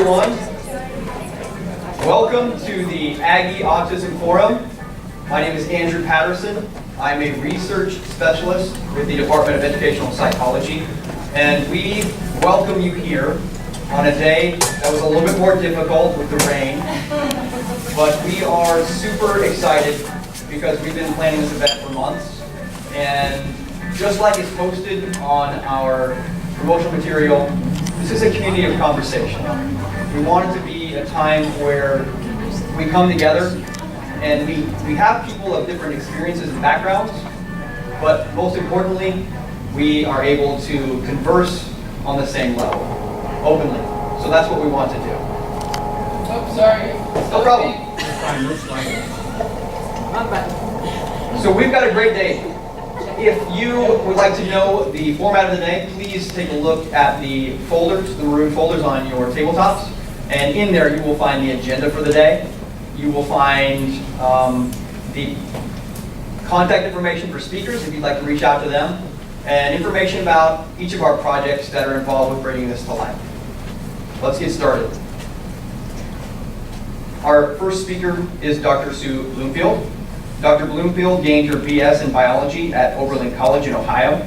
everyone. Welcome to the Aggie Autism Forum. My name is Andrew Patterson. I'm a research specialist with the Department of Educational Psychology, and we welcome you here on a day that was a little bit more difficult with the rain, but we are super excited because we've been planning this event for months, and just like it's posted on our promotional material, this is a community of conversation. We want it to be a time where we come together and we have people of different experiences and backgrounds, but most importantly, we are able to converse on the same level, openly. So that's what we want to do. Oh, sorry. No problem. So we've got a great day. If you would like to know the format of the day, please take a look at the folders, the maroon folders on your tabletops. And in there you will find the agenda for the day. You will find the contact information for speakers if you'd like to reach out to them, and information about each of our projects that are involved with bringing this to life. Let's get started. Our first speaker is Dr. Sue Bloomfield. Dr. Bloomfield gained her BS in biology at Oberlin College in Ohio.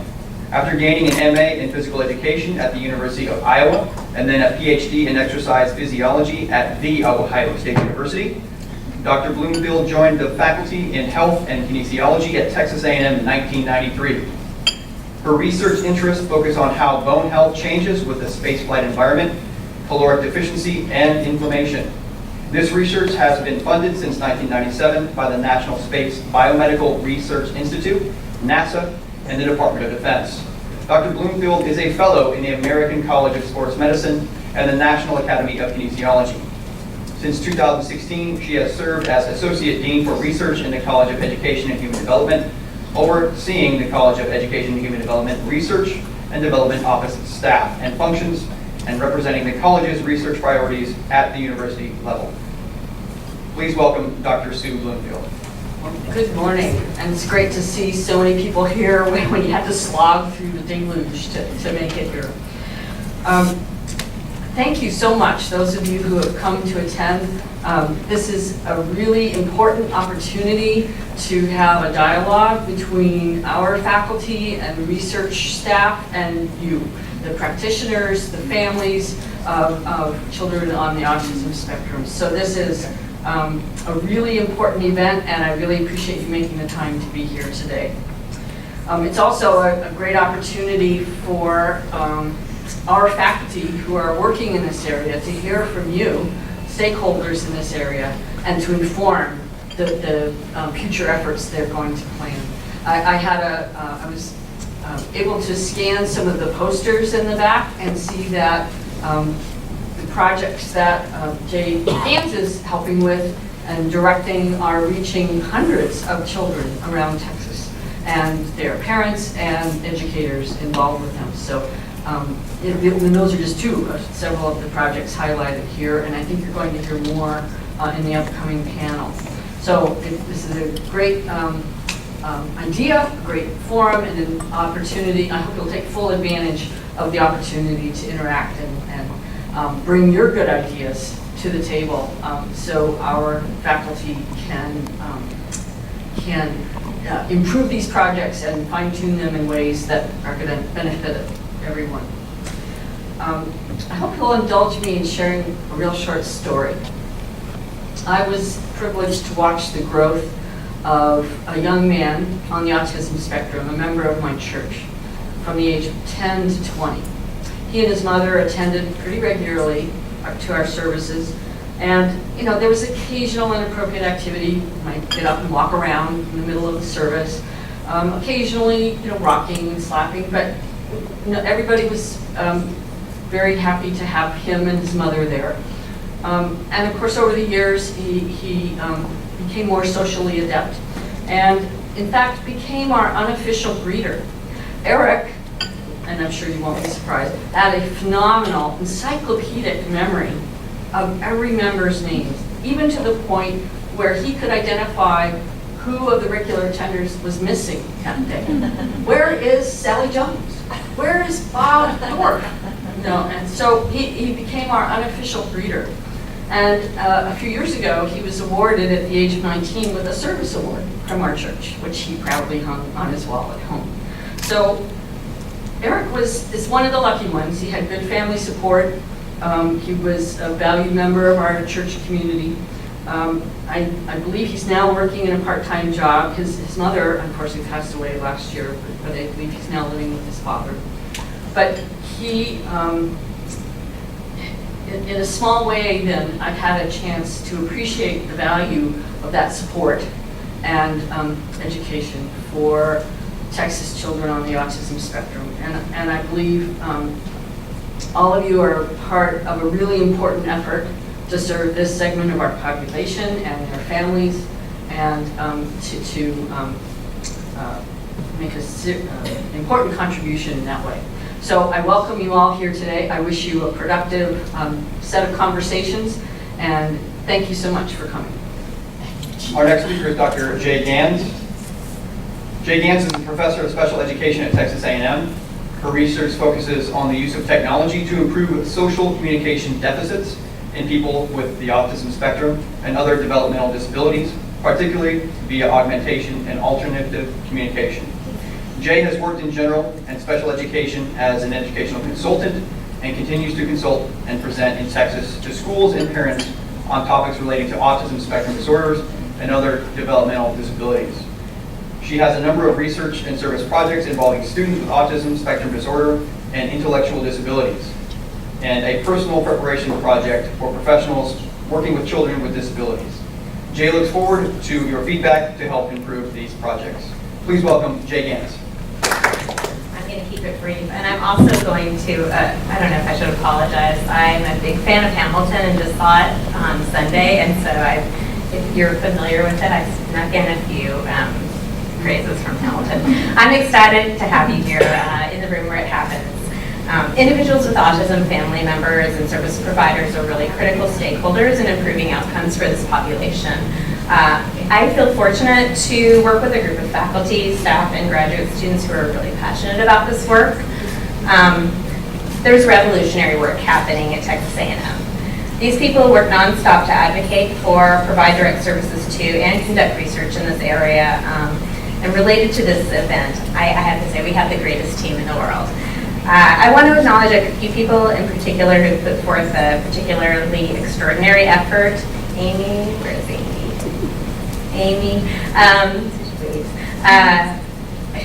After gaining an MA in physical education at the University of Iowa, and then a PhD in exercise physiology at The Ohio State University, Dr. Bloomfield joined the faculty in health and kinesiology at Texas A&M in 1993. Her research interests focus on how bone health changes with the spaceflight environment, caloric deficiency, and inflammation. This research has been funded since 1997 by the National Space Biomedical Research Institute, NASA, and the Department of Defense. Dr. Bloomfield is a fellow in the American College of Sports Medicine and the National Academy of Kinesiology. Since 2016, she has served as Associate Dean for Research in the College of Education and Human Development, overseeing the College of Education and Human Development Research and Development Office staff and functions, and representing the college's research priorities at the university level. Please welcome Dr. Sue Bloomfield. Good morning, and it's great to see so many people here when you had to slog through the deluge to make it here. Thank you so much, those of you who have come to attend. This is a really important opportunity to have a dialogue between our faculty and research staff and you, the practitioners, the families of children on the autism spectrum. So this is a really important event, and I really appreciate you making the time to be here today. It's also a great opportunity for our faculty who are working in this area to hear from you, stakeholders in this area, and to inform the future efforts they're going to plan. I was able to scan some of the posters in the back and see that the projects that Jay Gans is helping with and directing are reaching hundreds of children around Texas, and their parents and educators involved with them. So and those are just two of several of the projects highlighted here, and I think you're going to hear more in the upcoming panel. So this is a great idea, a great forum, and an opportunity. I hope you'll take full advantage of the opportunity to interact and bring your good ideas to the table, so our faculty can improve these projects and fine-tune them in ways that are going to benefit everyone. I hope you'll indulge me in sharing a real short story. I was privileged to watch the growth of a young man on the autism spectrum, a member of my church, from the age of 10 to 20. He and his mother attended pretty regularly to our services, and there was occasional inappropriate activity. He might get up and walk around in the middle of the service, occasionally rocking and slapping, but everybody was very happy to have him and his mother there. And of course, over the years, he became more socially adept, and in fact became our unofficial greeter. Eric, and I'm sure you won't be surprised, had a phenomenal encyclopedic memory of every member's names, even to the point where he could identify who of the regular attenders was missing that day. Where is Sally Jones? Where is Bob Thorpe? No, and so he became our unofficial greeter. And a few years ago, he was awarded at the age of 19 with a service award from our church, which he proudly hung on his wall at home. So Eric is one of the lucky ones. He had good family support. He was a valued member of our church community. I believe he's now working in a part-time job. His mother, unfortunately, passed away last year, but I believe he's now living with his father. But he, in a small way then, I've had a chance to appreciate the value of that support and education for Texas children on the autism spectrum. And I believe all of you are part of a really important effort to serve this segment of our population and their families, and to make an important contribution in that way. So I welcome you all here today. I wish you a productive set of conversations, and thank you so much for coming. Our next speaker is Dr. Jay Gans. Jay Gans is a professor of special education at Texas A&M. Her research focuses on the use of technology to improve social communication deficits in people with the autism spectrum and other developmental disabilities, particularly via augmentation and alternative communication. Jay has worked in general and special education as an educational consultant and continues to consult and present in Texas to schools and parents on topics relating to autism spectrum disorders and other developmental disabilities. She has a number of research and service projects involving students with autism spectrum disorder and intellectual disabilities, and a personal preparation project for professionals working with children with disabilities. Jay looks forward to your feedback to help improve these projects. Please welcome Jay Gans. I'm going to keep it brief, and I'm also going to, I don't know if I should apologize. I'm a big fan of Hamilton and just saw it on Sunday, and so if you're familiar with it, I snuck in a few phrases from Hamilton. I'm excited to have you here in the room where it happens. Individuals with autism, family members, and service providers are really critical stakeholders in improving outcomes for this population. I feel fortunate to work with a group of faculty, staff, and graduate students who are really passionate about this work. There's revolutionary work happening at Texas A&M. These people work nonstop to advocate for, provide direct services to, and conduct research in this area. And related to this event, I have to say we have the greatest team in the world. I want to acknowledge a few people in particular who put forth a particularly extraordinary effort. Amy, where is Amy?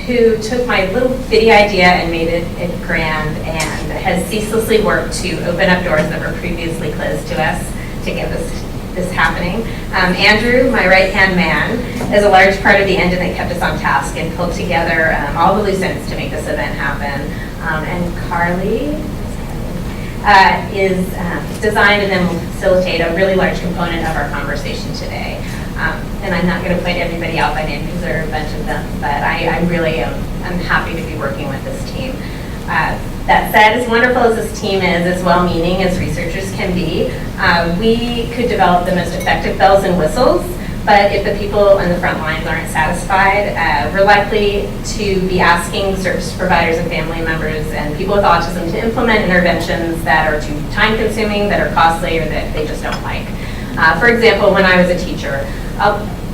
Who took my little bitty idea and made it grand, and has ceaselessly worked to open up doors that were previously closed to us to get this happening. Andrew, my right-hand man, is a large part of the engine that kept us on task and pulled together all the loose ends to make this event happen. And Carly is designed and then will facilitate a really large component of our conversation today. And I'm not going to point everybody out by name because there are a bunch of them, but I really am happy to be working with this team. That said, as wonderful as this team is, as well-meaning as researchers can be, we could develop the most effective bells and whistles, but if the people on the front lines aren't satisfied, we're likely to be asking service providers and family members and people with autism to implement interventions that are too time-consuming, that are costly, or that they just don't like. For example, when I was a teacher,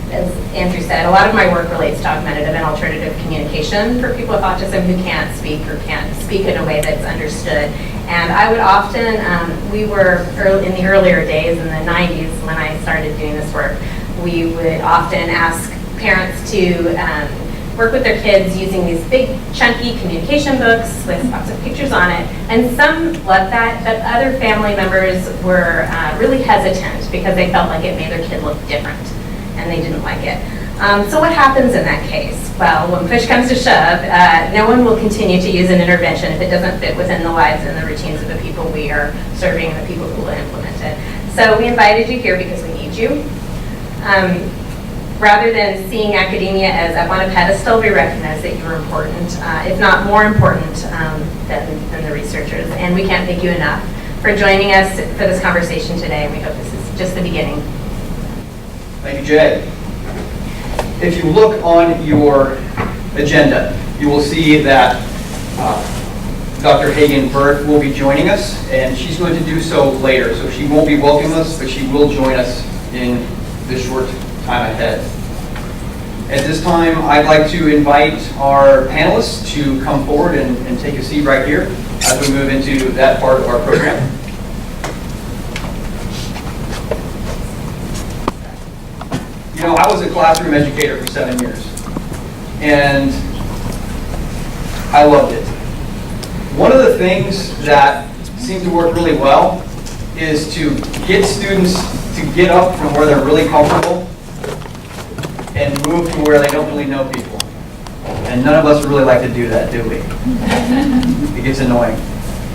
as Andrew said, a lot of my work relates to augmentative and alternative communication for people with autism who can't speak or can't speak in a way that's understood. And I would often, we were in the earlier days in the 90s when I started doing this work, we would often ask parents to work with their kids using these big chunky communication books with lots of pictures on it. And some loved that, but other family members were really hesitant because they felt like it made their kid look different and they didn't like it. So what happens in that case? Well, when push comes to shove, no one will continue to use an intervention if it doesn't fit within the lives and the routines of the people we are serving and the people who will implement it. So we invited you here because we need you. Rather than seeing academia as up on a pedestal, we recognize that you are important, if not more important than the researchers. And we can't thank you enough for joining us for this conversation today. And we hope this is just the beginning. Thank you, Jay. If you look on your agenda, you will see that Dr. Hagen Burke will be joining us, and she's going to do so later. So she won't be welcoming us, but she will join us in the short time ahead. At this time, I'd like to invite our panelists to come forward and take a seat right here as we move into that part of our program. You know, I was a classroom educator for 7 years, and I loved it. One of the things that seemed to work really well is to get students to get up from where they're really comfortable and move to where they don't really know people. And none of us really like to do that, do we? It gets annoying.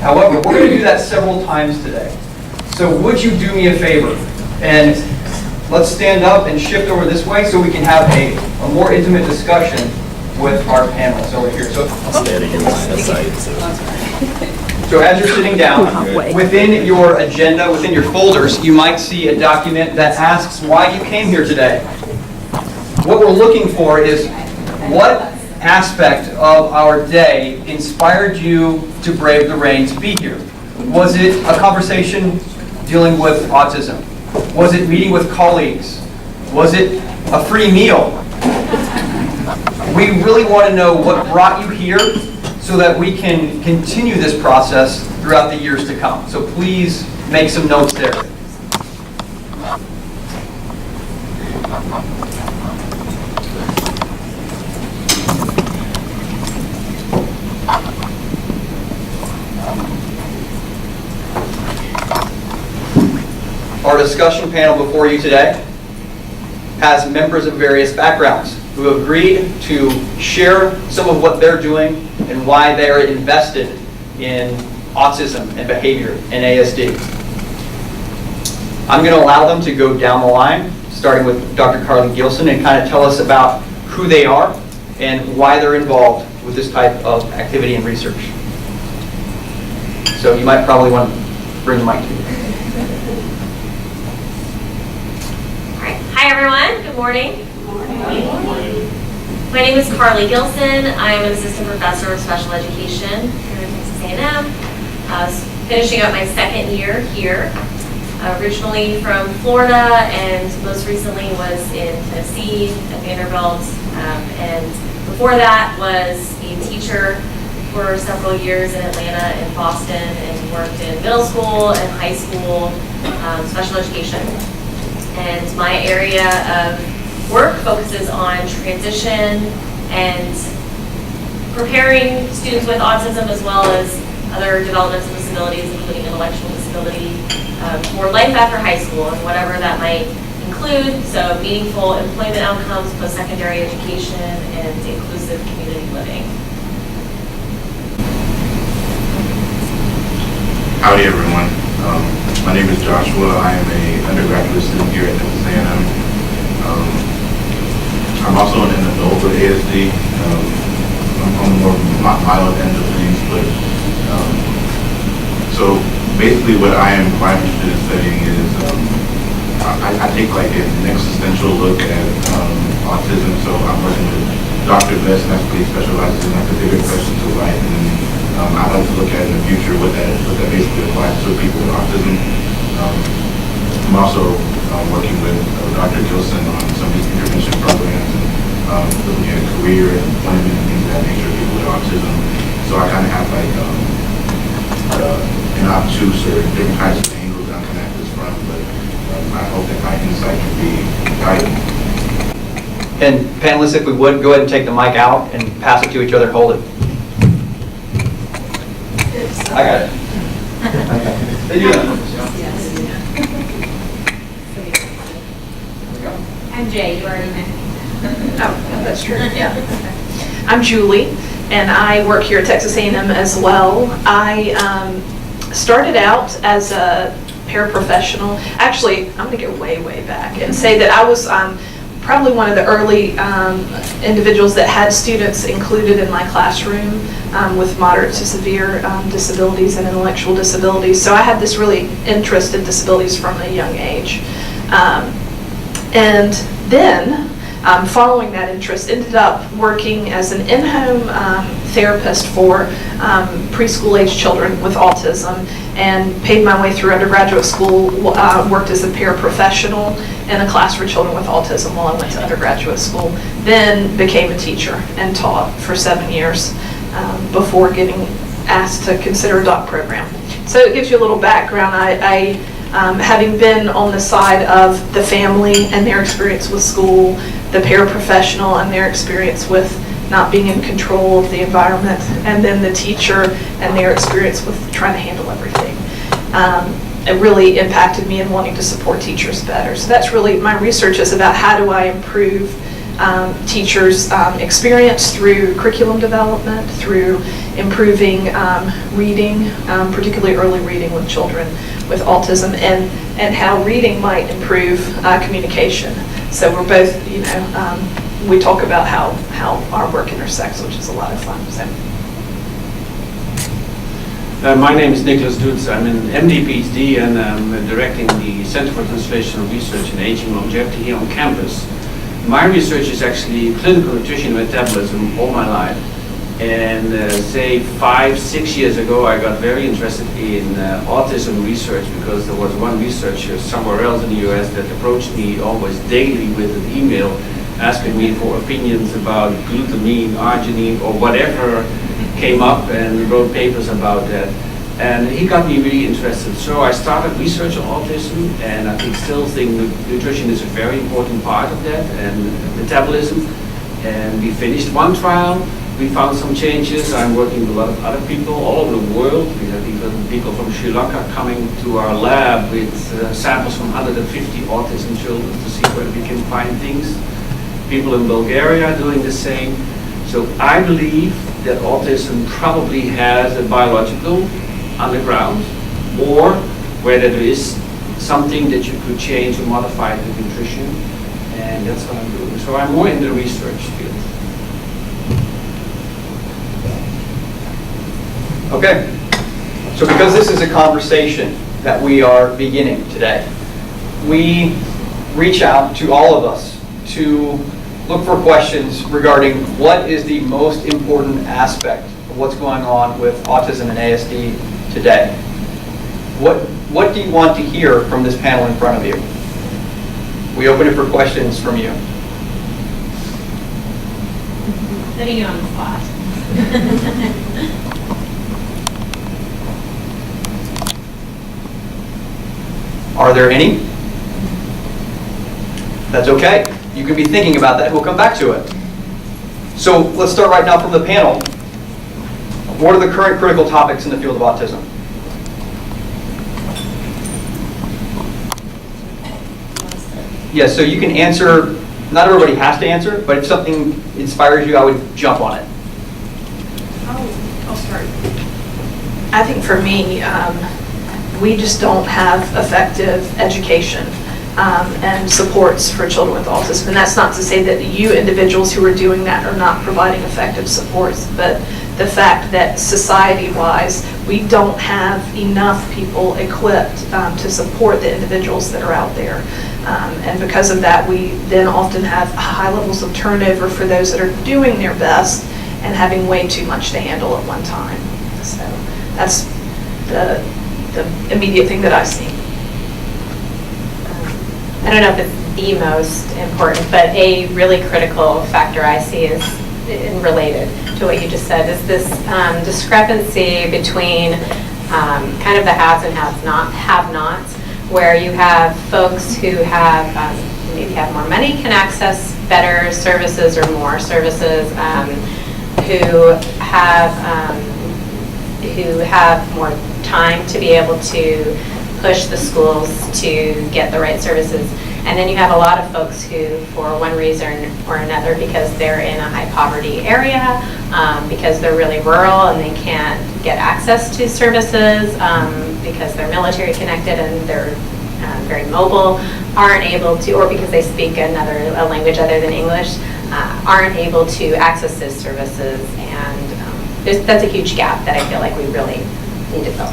However, we're going to do that several times today. So would you do me a favor? And let's stand up and shift over this way so we can have a more intimate discussion with our panelists over here. So as you're sitting down, within your agenda, within your folders, you might see a document that asks why you came here today. What we're looking for is what aspect of our day inspired you to brave the rain to be here. Was it a conversation dealing with autism? Was it meeting with colleagues? Was it a free meal? We really want to know what brought you here so that we can continue this process throughout the years to come. So please make some notes there. Our discussion panel before you today has members of various backgrounds who have agreed to share some of what they're doing and why they're invested in autism and behavior and ASD. I'm going to allow them to go down the line, starting with Dr. Carly Gilson, and kind of tell us about who they are and why they're involved with this type of activity and research. So you might probably want to bring the mic to you. Hi everyone, good morning. My name is Carly Gilson. I'm an assistant professor of special education here at Texas A&M. I was finishing up my second year here. Originally from Florida and most recently was in Tennessee at Vanderbilt. And before that was a teacher for several years in Atlanta and Boston and worked in middle school and high school special education. And my area of work focuses on transition and preparing students with autism as well as other developmental disabilities, including intellectual disability, for life after high school and whatever that might include. So meaningful employment outcomes, post-secondary education, and inclusive community living. Howdy everyone. My name is Joshua. I am an undergraduate student here at Texas A&M. I'm also an adult with ASD. I'm on the more mild end of things, but so basically what I am quite interested in studying is I take like an existential look at autism. So I'm working with Dr. Bess, and that's what he specializes in, like the bigger questions of life. And I'd like to look at in the future what that basically applies to people with autism. I'm also working with Dr. Gilson on some of these intervention programs and looking at career and employment and things of that nature of people with autism. So I kind of have like an obtuse or different kinds of angles that I'm coming at this from, but I hope that my insight can be guiding. And panelists, if we would, go ahead and take the mic out and pass it to each other. Hold it. I got it. They do that. I'm Jay, you already met. Oh, that's true, yeah. I'm Julie, and I work here at Texas A&M as well. I started out as a paraprofessional. Actually, I'm going to go way, way back and say that I was probably one of the early individuals that had students included in my classroom with moderate to severe disabilities and intellectual disabilities. So I had this really interest in disabilities from a young age. And then following that interest, ended up working as an in-home therapist for preschool age children with autism, and paid my way through undergraduate school, worked as a paraprofessional in a class for children with autism while I went to undergraduate school, then became a teacher and taught for 7 years before getting asked to consider a doc program. So it gives you a little background. I having been on the side of the family and their experience with school, the paraprofessional and their experience with not being in control of the environment, and then the teacher and their experience with trying to handle everything. It really impacted me in wanting to support teachers better. So that's really, my research is about how do I improve teachers' experience through curriculum development, through improving reading, particularly early reading with children with autism, and how reading might improve communication. So we're both, we talk about how our work intersects, which is a lot of fun. So. My name is Nicholas Dutz. I'm an MD PhD, and I'm directing the Center for Translational Research in Aging Longevity here on campus. My research is actually clinical nutrition and metabolism all my life. And say 5-6 years ago, I got very interested in autism research, because there was one researcher somewhere else in the US that approached me almost daily with an email asking me for opinions about glutamine, arginine, or whatever came up, and wrote papers about that. And he got me really interested. So I started research on autism, and I still think nutrition is a very important part of that, and metabolism. And we finished one trial. We found some changes. I'm working with a lot of other people all over the world. We have even people from Sri Lanka coming to our lab with samples from 150 autism children to see whether we can find things. People in Bulgaria are doing the same. So I believe that autism probably has a biological underground, or whether there is something that you could change or modify with nutrition, and that's what I'm doing. So I'm more in the research field. Okay, so because this is a conversation that we are beginning today, we reach out to all of us to look for questions regarding what is the most important aspect of what's going on with autism and ASD today. What do you want to hear from this panel in front of you? We open it for questions from you. Putting you on the spot. Are there any? That's okay. You can be thinking about that. We'll come back to it. So let's start right now from the panel. What are the current critical topics in the field of autism? Yes, so you can answer. Not everybody has to answer, but if something inspires you, I would jump on it. I'll start. I think for me, we just don't have effective education and supports for children with autism. And that's not to say that you individuals who are doing that are not providing effective supports, but the fact that society-wise, we don't have enough people equipped to support the individuals that are out there. And because of that, we then often have high levels of turnover for those that are doing their best and having way too much to handle at one time. So that's the immediate thing that I see. I don't know if it's the most important, but a really critical factor I see is, and related to what you just said, is this discrepancy between kind of the haves and have-nots, where you have folks who have maybe have more money, can access better services or more services, who have more time to be able to push the schools to get the right services. And then you have a lot of folks who, for one reason or another, because they're in a high poverty area, because they're really rural and they can't get access to services, because they're military connected and they're very mobile, aren't able to, or because they speak a language other than English, aren't able to access those services. And that's a huge gap that I feel like we really need to fill.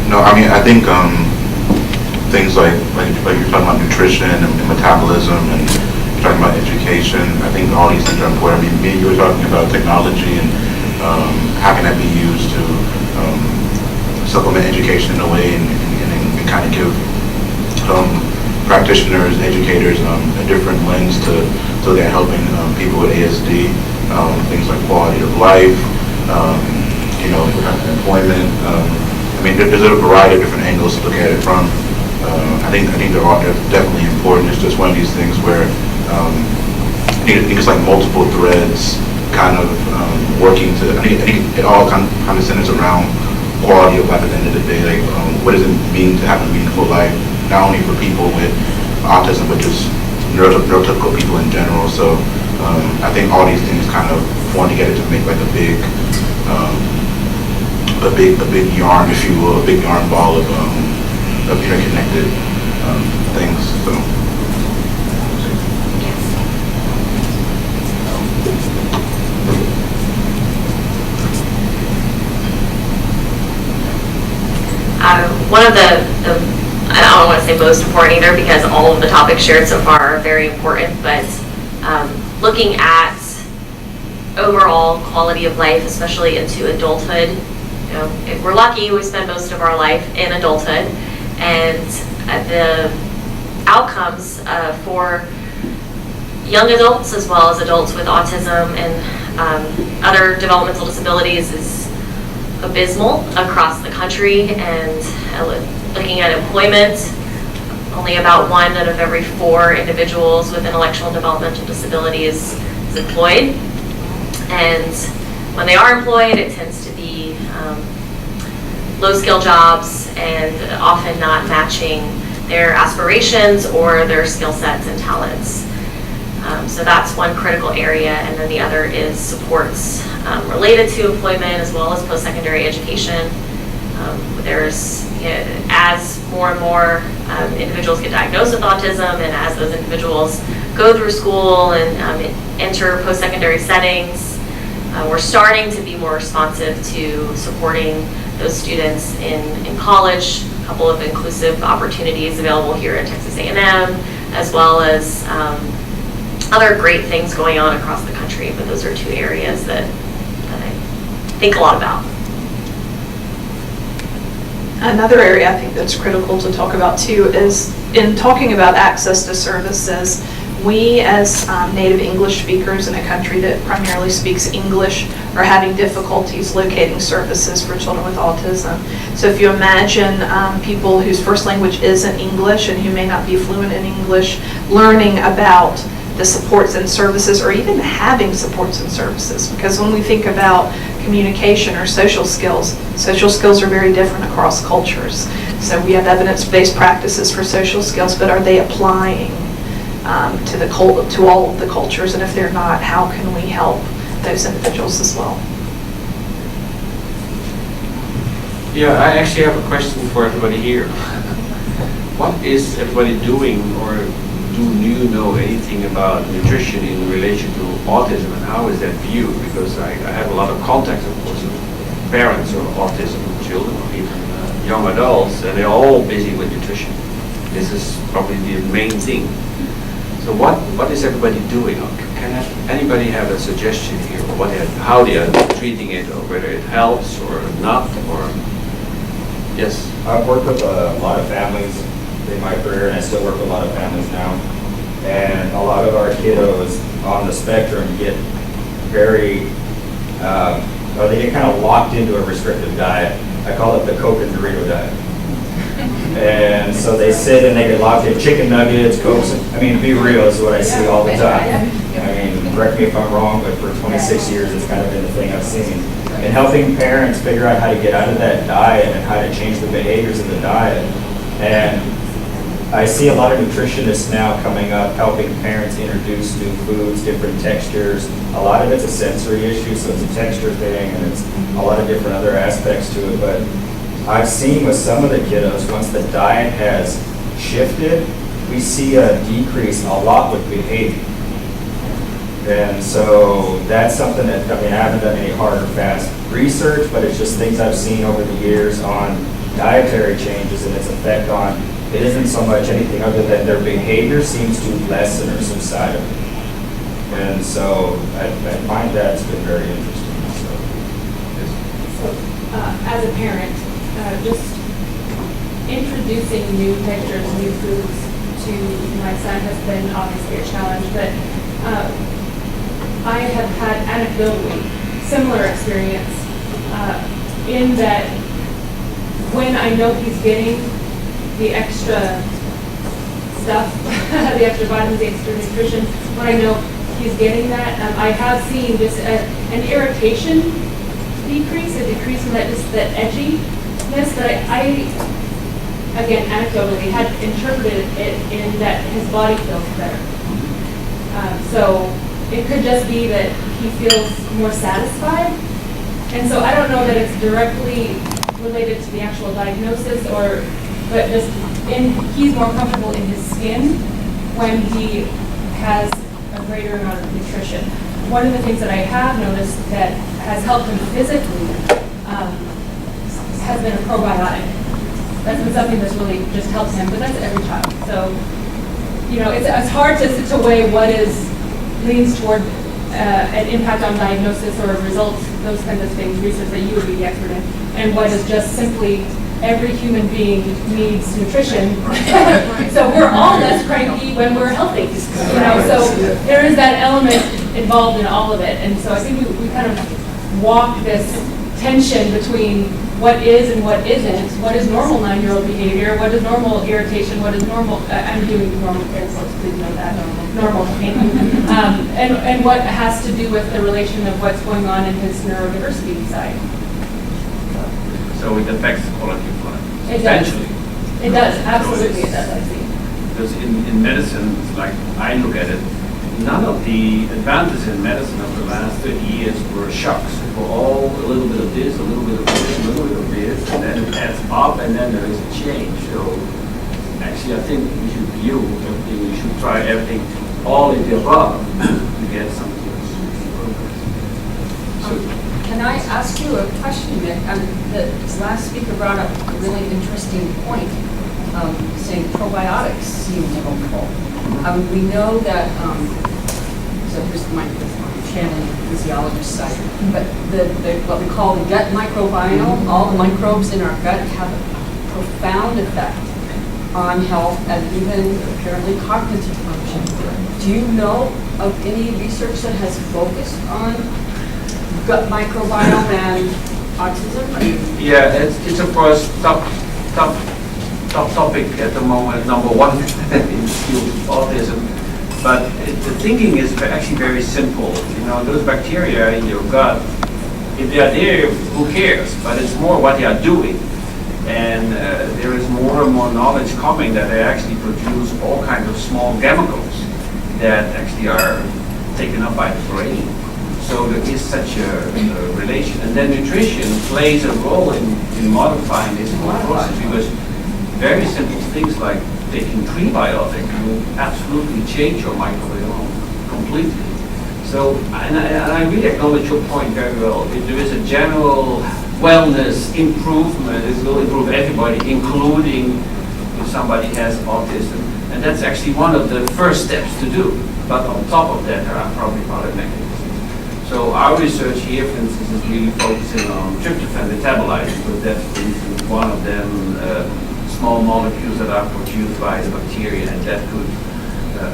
No, I mean, I think things like like you're talking about nutrition and metabolism, and you're talking about education. I think all these things are important. I mean, me and you were talking about technology and how can that be used to supplement education in a way and kind of give practitioners, educators a different lens to they're helping people with ASD, things like quality of life, employment. I mean, there's a variety of different angles to look at it from. I think they're definitely important. It's just one of these things where I think it's like multiple threads kind of working to. I think it all kind of centers around quality of life at the end of the day. Like, what does it mean to have a meaningful life, not only for people with autism, but just neurotypical people in general. So I think all these things kind of form together to make like a big yarn, if you will, a big yarn ball of interconnected things. So. One of the, I don't want to say most important either, because all of the topics shared so far are very important, but looking at overall quality of life, especially into adulthood. If we're lucky, we spend most of our life in adulthood, and the outcomes for young adults as well as adults with autism and other developmental disabilities is abysmal across the country. And looking at employment, only about 1 out of every 4 individuals with intellectual and developmental disabilities is employed. And when they are employed, it tends to be low-skill jobs and often not matching their aspirations or their skill sets and talents. So that's one critical area, and then the other is supports related to employment as well as post-secondary education. There's, as more and more individuals get diagnosed with autism, and as those individuals go through school and enter post-secondary settings, we're starting to be more responsive to supporting those students in college. A couple of inclusive opportunities available here at Texas A&M, as well as other great things going on across the country, but those are 2 areas that I think a lot about. Another area I think that's critical to talk about too is in talking about access to services, we as native English speakers in a country that primarily speaks English are having difficulties locating services for children with autism. So if you imagine people whose first language isn't English and who may not be fluent in English, learning about the supports and services, or even having supports and services, because when we think about communication or social skills are very different across cultures. So we have evidence-based practices for social skills, but are they applying to all of the cultures? And if they're not, how can we help those individuals as well? Yeah, I actually have a question for everybody here. What is everybody doing, or do you know anything about nutrition in relation to autism, and how is that viewed? Because I have a lot of contacts, of course, with parents of autism children, or even young adults, and they're all busy with nutrition. This is probably the main thing. So what is everybody doing? Can anybody have a suggestion here, or how they are treating it, or whether it helps or not? Or yes, I've worked with a lot of families in my career, and I still work with a lot of families now. And a lot of our kiddos on the spectrum get they get kind of locked into a restrictive diet. I call it the Coke and Dorito diet. And so they sit and they get locked in chicken nuggets, Cokes. I mean, be real, this is what I see all the time. I mean, correct me if I'm wrong, but for 26 years, it's kind of been the thing I've seen. And helping parents figure out how to get out of that diet and how to change the behaviors in the diet. And I see a lot of nutritionists now coming up, helping parents introduce new foods, different textures. A lot of it's a sensory issue, so it's a texture thing, and it's a lot of different other aspects to it. But I've seen with some of the kiddos, once the diet has shifted, we see a decrease a lot with behavior. And so that's something that, I haven't done any hard or fast research, but it's just things I've seen over the years on dietary changes and its effect on it isn't so much anything other than their behavior seems to lessen or subside. And so I find that's been very interesting. So, as a parent, just introducing new textures, new foods to my son has been obviously a challenge, but I have had anecdotally similar experience in that when I know he's getting the extra stuff, the extra vitamins, the extra nutrition, when I know he's getting that, I have seen just an irritation decrease, a decrease in that, just that edginess that I again, anecdotally, had interpreted it in that his body feels better. So it could just be that he feels more satisfied. And so I don't know that it's directly related to the actual diagnosis, but just he's more comfortable in his skin when he has a greater amount of nutrition. One of the things that I have noticed that has helped him physically has been a probiotic. That's been something that's really just helped him, but that's every child. So, it's hard to weigh what leans toward an impact on diagnosis or results, those kinds of things, research that you would be the expert in, and what is just simply every human being needs nutrition. So we're all less cranky when we're healthy. So there is that element involved in all of it. And so I think we kind of walk this tension between what is and what isn't, what is normal 9-year-old behavior, what is normal irritation, what is normal, I'm doing normal air quotes, please know that, normal pain, and what has to do with the relation of what's going on in his neurodiversity side. So it affects the quality of life. It does. Eventually. It does, absolutely it does, I see. Because in medicine, like I look at it, none of the advances in medicine of the last 30 years were shocks. It were all a little bit of this, a little bit of this, a little bit of this, and then it adds up, and then there is a change. So actually, I think we should view everything, we should try everything, all in the above, to get something progress. So, Can I ask you a question, Nick? The last speaker brought up a really interesting point, saying probiotics seem helpful. We know that, so here's my channeling physiologist side, but what we call the gut microbiome, all the microbes in our gut have a profound effect on health and even apparently cognitive function. Do you know of any research that has focused on gut microbiome and autism? yeah, it's of course top topic at the moment, number one in the field of autism. But the thinking is actually very simple. Those bacteria in your gut, if they are there, who cares? But it's more what they are doing. And there is more and more knowledge coming that they actually produce all kinds of small chemicals that actually are taken up by the brain. So there is such a relation. And then nutrition plays a role in modifying this whole process, because very simple things like taking prebiotic will absolutely change your microbiome completely. So, and I really acknowledge your point very well. If there is a general wellness improvement, it will improve everybody, including if somebody has autism. And that's actually one of the first steps to do. But on top of that, there are probably other mechanisms. So our research here, for instance, is really focusing on tryptophan metabolites, because that's, for instance, one of them, small molecules that are produced by the bacteria, and that could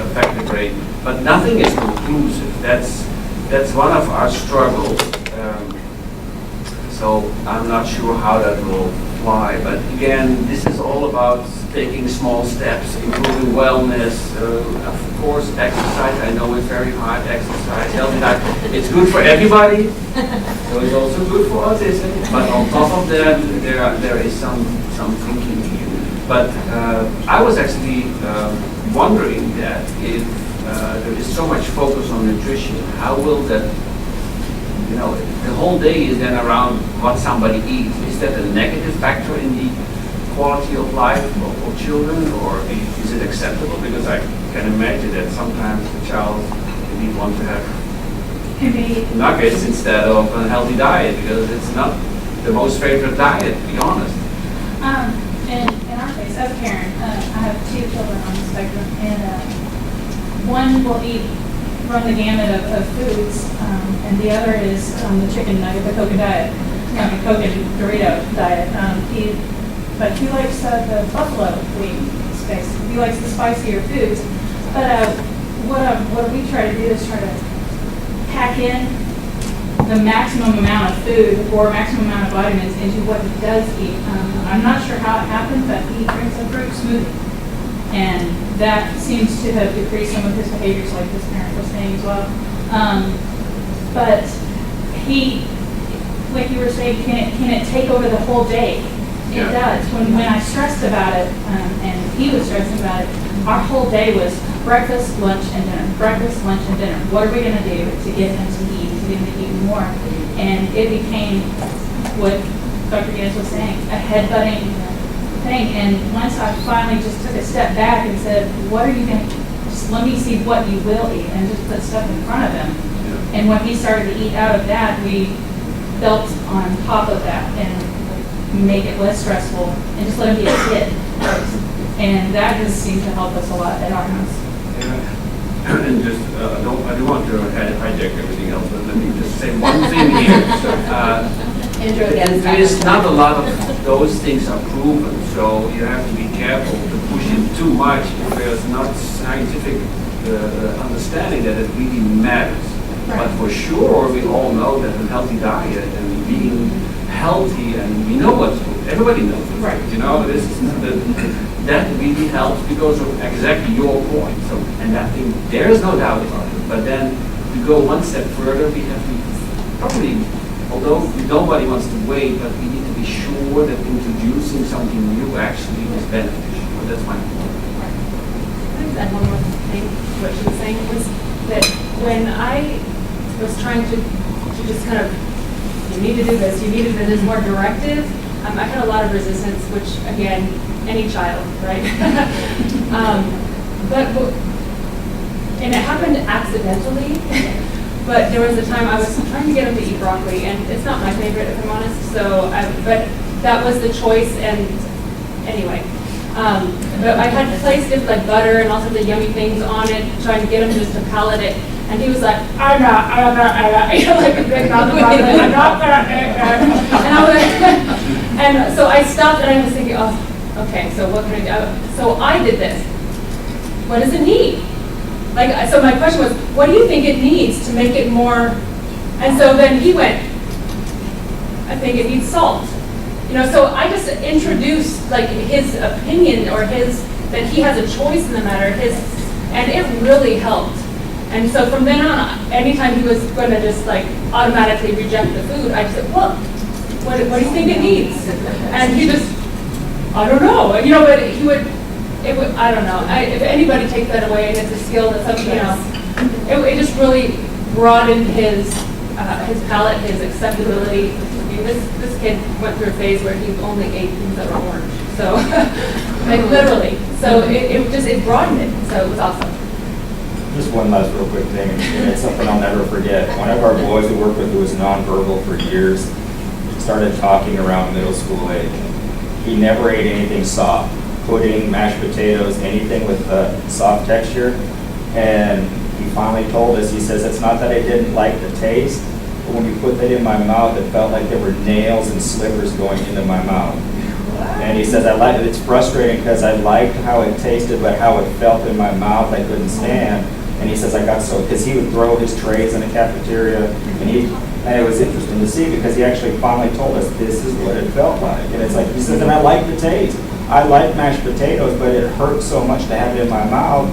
affect the brain. But nothing is conclusive. That's one of our struggles. So I'm not sure how that will fly. But again, this is all about taking small steps, improving wellness. Of course, exercise. I know it's very hard. Exercise, healthy diet. It's good for everybody. So it's also good for autism. But on top of that, there is some thinking here. But I was actually wondering that if there is so much focus on nutrition, how will that, the whole day is then around what somebody eats. Is that a negative factor in the quality of life of children, or is it acceptable? Because I can imagine that sometimes the child maybe want to have nuggets instead of a healthy diet, because it's not the most favorite diet, to be honest. And our case, as a parent, I have 2 children on the spectrum, and one will run the gamut of foods, and the other is the chicken nugget, the Coke diet, Coke and Dorito diet. But he likes the buffalo wing space. He likes the spicier foods. But what we try to do is try to pack in the maximum amount of food or maximum amount of vitamins into what he does eat. I'm not sure how it happened, but he drinks a fruit smoothie. And that seems to have decreased some of his behaviors, like this parent was saying as well. But he, like you were saying, can it take over the whole day? It does. When I stressed about it, and he was stressing about it, our whole day was breakfast, lunch, and dinner. Breakfast, lunch, and dinner. What are we going to do to get him to eat, to get him to eat more? And it became what Dr. Gibbs was saying, a headbutting thing. And once I finally just took a step back and said, what are you going to, just let me see what you will eat, and just put stuff in front of him. And when he started to eat out of that, we built on top of that and make it less stressful and just let him be a kid. And that has seemed to help us a lot at our house. And just, I don't want to hijack everything else, but let me just say one thing here. There is not a lot of those things are proven, so you have to be careful to push it too much if there's not scientific understanding that it really matters. But for sure, we all know that a healthy diet and being healthy, and we know what's good. Everybody knows it. Right. You know, this is that really helps because of exactly your point. So, and that thing, there is no doubt about it. But then to go one step further, we have to probably, although nobody wants to wait, but we need to be sure that introducing something new actually is beneficial. But that's my point. And one more thing, what she was saying was that when I was trying to just kind of, you need to do this, you need to do this, more directive, I had a lot of resistance, which again, any child, right? And it happened accidentally, but there was a time I was trying to get him to eat broccoli, and it's not my favorite, if I'm honest, but that was the choice, and anyway. But I had placed it like butter and all sorts of yummy things on it, trying to get him just to palate it. And he was like, I'm not, like a big mouth of broccoli, I'm not gonna, and so I stopped and I was thinking, oh, okay, so what can I do? So I did this. What does it need? Like, so my question was, what do you think it needs to make it more? And so then he went, I think it needs salt. You know, so I just introduced like his opinion or that he has a choice in the matter, and it really helped. And so from then on, anytime he was going to just like automatically reject the food, I just said, well, what do you think it needs? And he just, I don't know. You know, but I don't know. If anybody takes that away, and it's a skill that's something, you know, it just really broadened his palate, his acceptability. I mean, this kid went through a phase where he only ate things that were orange. So, like literally. So it broadened it. So it was awesome. Just one last real quick thing, and it's something I'll never forget. One of our boys we worked with who was nonverbal for years started talking around middle school age. He never ate anything soft. Pudding, mashed potatoes, anything with a soft texture. And he finally told us, he says, it's not that I didn't like the taste, but when you put that in my mouth, it felt like there were nails and slivers going into my mouth. And he says, it's frustrating because I liked how it tasted, but how it felt in my mouth, I couldn't stand. And he says, because he would throw his trays in the cafeteria, and it was interesting to see because he actually finally told us this is what it felt like. And it's like, he says, and I like the taste. I like mashed potatoes, but it hurt so much to have it in my mouth,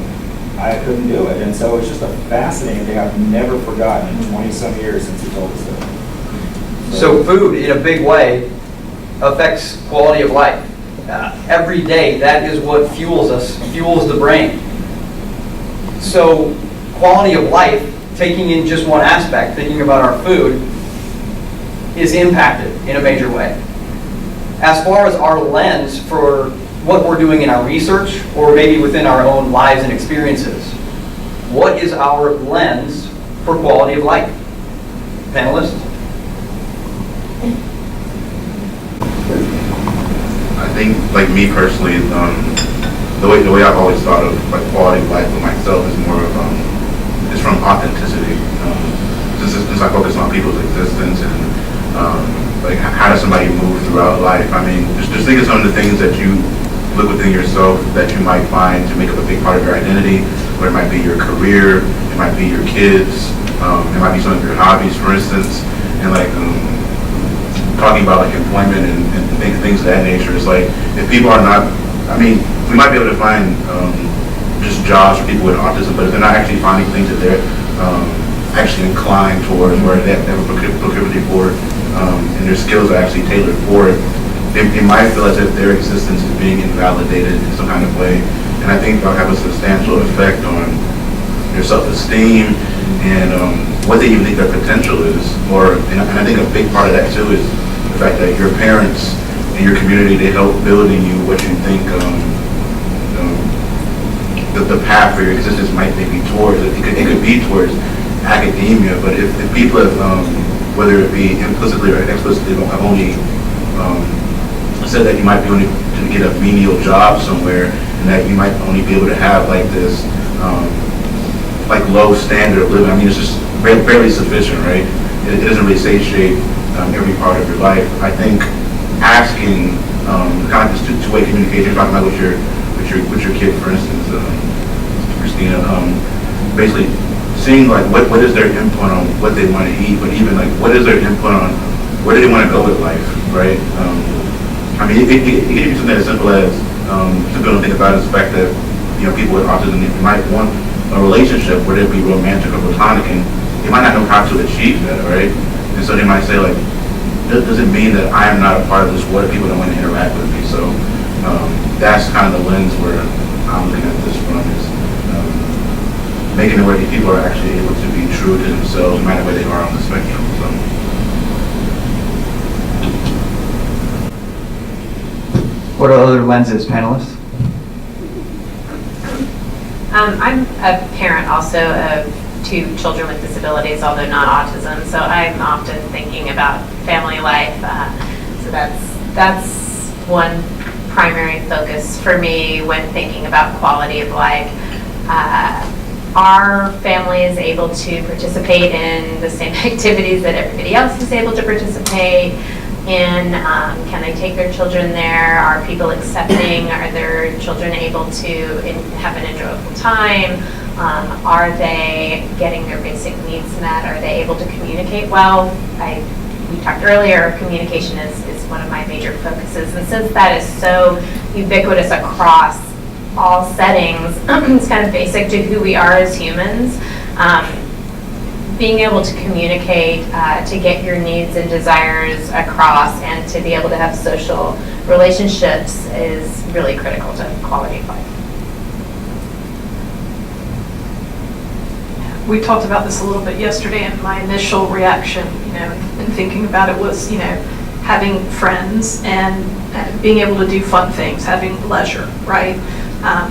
I couldn't do it. And so it's just a fascinating thing I've never forgotten in 20-some years since he told us that. So food, in a big way, affects quality of life. Every day, that is what fuels us, fuels the brain. So quality of life, taking in just one aspect, thinking about our food, is impacted in a major way. As far as our lens for what we're doing in our research, or maybe within our own lives and experiences, what is our lens for quality of life? Panelists? think, like me personally, the way I've always thought of like quality of life for myself is more of is from authenticity. Since I focus on people's existence and like how does somebody move throughout life. I mean, just think of some of the things that you look within yourself that you might find to make up a big part of your identity. Where it might be your career, it might be your kids, it might be some of your hobbies, for instance, and like talking about like employment and things of that nature. It's like if people are not, I mean, we might be able to find just jobs for people with autism, but if they're not actually finding things that they're actually inclined towards, or they have a proclivity for, and their skills are actually tailored for it, they might feel as if their existence is being invalidated in some kind of way. And I think that'll have a substantial effect on their self-esteem and what they even think their potential is. And I think a big part of that too is the fact that your parents and your community, they help build in you what you think the path for your existence might be towards. It could be towards academia, but if people have, whether it be implicitly or explicitly, have only said that you might be only to get a menial job somewhere, and that you might only be able to have like this like low standard of living. I mean, it's just barely sufficient, right? It doesn't really satiate every part of your life. I think asking kind of just two-way communication, talking about with your kid, for instance, Christina, basically seeing like what is their input on what they want to eat, but even like what is their input on where do they want to go with life, right? I mean, it can be something as simple as some people don't think about is the fact that people with autism, they might want a relationship, whether it be romantic or platonic, and they might not know how to achieve that, right? And so they might say like, does it mean that I am not a part of this? What if people don't want to interact with me? So that's kind of the lens where I'm looking at this from, is making it where these people are actually able to be true to themselves, no matter where they are on the spectrum. So. What are other lenses, panelists? I'm a parent also of 2 children with disabilities, although not autism, so I'm often thinking about family life. So that's one primary focus for me when thinking about quality of life. Are families able to participate in the same activities that everybody else is able to participate in? Can they take their children there? Are people accepting? Are their children able to have an enjoyable time? Are they getting their basic needs met? Are they able to communicate well? We talked earlier, communication is one of my major focuses. And since that is so ubiquitous across all settings, it's kind of basic to who we are as humans. Being able to communicate, to get your needs and desires across, and to be able to have social relationships is really critical to quality of life. We talked about this a little bit yesterday, and my initial reaction, in thinking about it was, having friends and being able to do fun things, having leisure, right?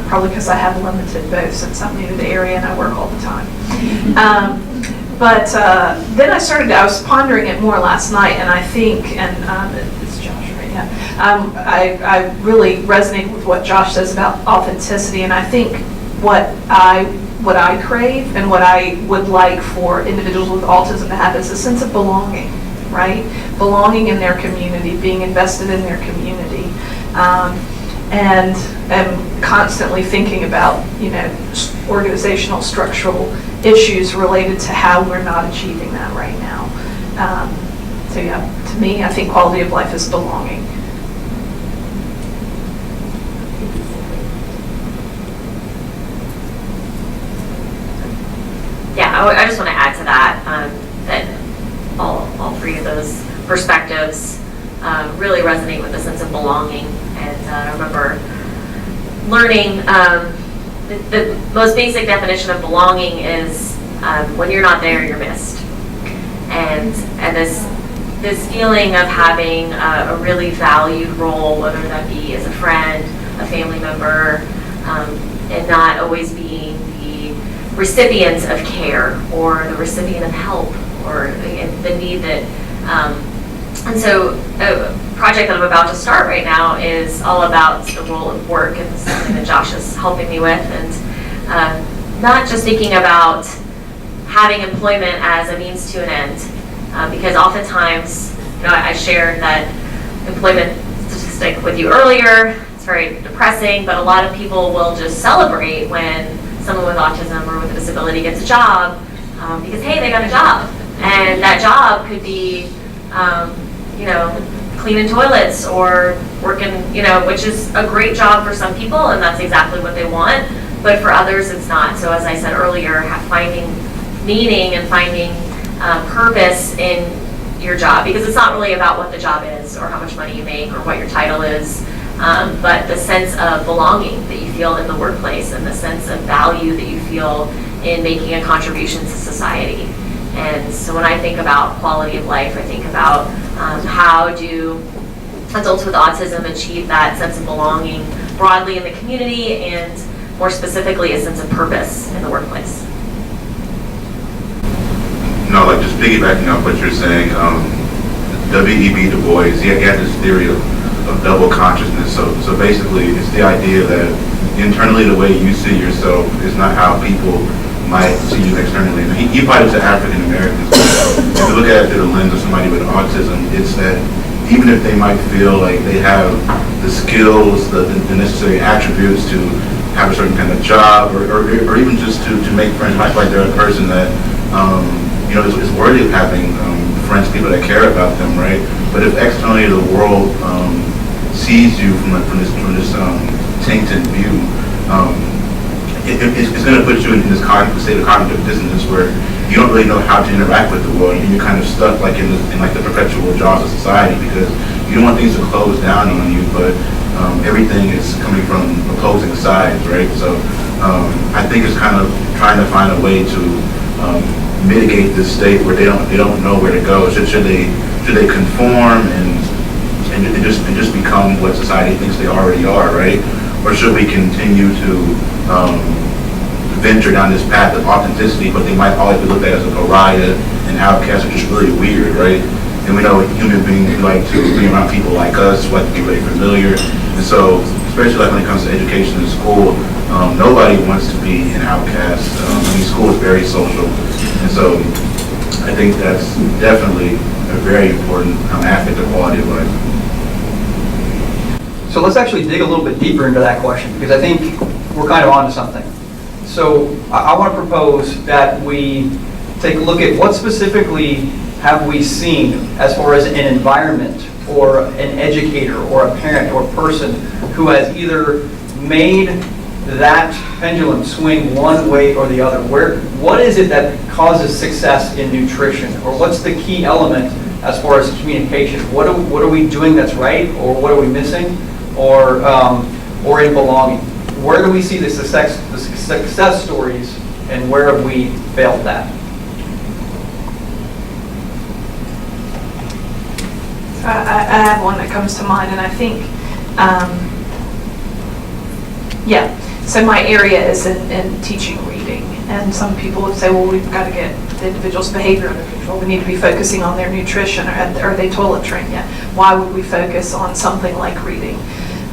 Probably because I have limited both since I'm new to the area and I work all the time. But then I was pondering it more last night, and I think, and it's Josh, right? Yeah. I really resonate with what Josh says about authenticity, and I think what I crave and what I would like for individuals with autism to have is a sense of belonging, right? Belonging in their community, being invested in their community. And am constantly thinking about, organizational, structural issues related to how we're not achieving that right now. So yeah, to me, I think quality of life is belonging. Yeah, I just want to add to that, that all 3 of those perspectives really resonate with the sense of belonging. And I remember learning the most basic definition of belonging is when you're not there, you're missed. And this feeling of having a really valued role, whether that be as a friend, a family member, and not always being the recipient of care or the recipient of help, or the need that And so a project that I'm about to start right now is all about the role of work, and this is something that Josh is helping me with, and not just thinking about having employment as a means to an end, because oftentimes, I shared that employment statistic with you earlier. It's very depressing, but a lot of people will just celebrate when someone with autism or with a disability gets a job, because hey, they got a job, and that job could be cleaning toilets or working, which is a great job for some people, and that's exactly what they want, but for others it's not. So as I said earlier, finding meaning and finding purpose in your job, because it's not really about what the job is or how much money you make or what your title is, but the sense of belonging that you feel in the workplace and the sense of value that you feel in making a contribution to society. And so when I think about quality of life, I think about how do adults with autism achieve that sense of belonging broadly in the community, and more specifically a sense of purpose in the workplace. Like just piggybacking off what you're saying, W.E.B. Du Bois, he had this theory of double consciousness. So basically, it's the idea that internally the way you see yourself is not how people might see you externally. And he applied it to African Americans. If you look at it through the lens of somebody with autism, it's that even if they might feel like they have the skills, the necessary attributes to have a certain kind of job, or even just to make friends, might like they're a person that is worthy of having friends, people that care about them, right? But if externally the world sees you from this tainted view, it's going to put you in this state of cognitive dissonance where you don't really know how to interact with the world, and you're kind of stuck like in the perpetual jaws of society, because you don't want things to close down on you, but everything is coming from opposing sides, right? So I think it's kind of trying to find a way to mitigate this state where they don't know where to go. Should they conform and just become what society thinks they already are, right? Or should we continue to venture down this path of authenticity, but they might always be looked at as a pariah and outcasts are just really weird, right? And we know human beings like to be around people like us, like to be really familiar. And so, especially like when it comes to education in school, nobody wants to be an outcast. School is very social. And so I think that's definitely a very important aspect of quality of life. So let's actually dig a little bit deeper into that question, because I think we're kind of onto something. So I want to propose that we take a look at what specifically have we seen as far as an environment or an educator or a parent or person who has either made that pendulum swing one way or the other. What is it that causes success in nutrition, or what's the key element as far as communication? What are we doing that's right, or what are we missing, or in belonging? Where do we see the success stories, and where have we failed that? I have one that comes to mind, and I think, so my area is in teaching reading, and some people would say, well, we've got to get the individual's behavior under control. We need to be focusing on their nutrition, or are they toilet trained yet? Why would we focus on something like reading?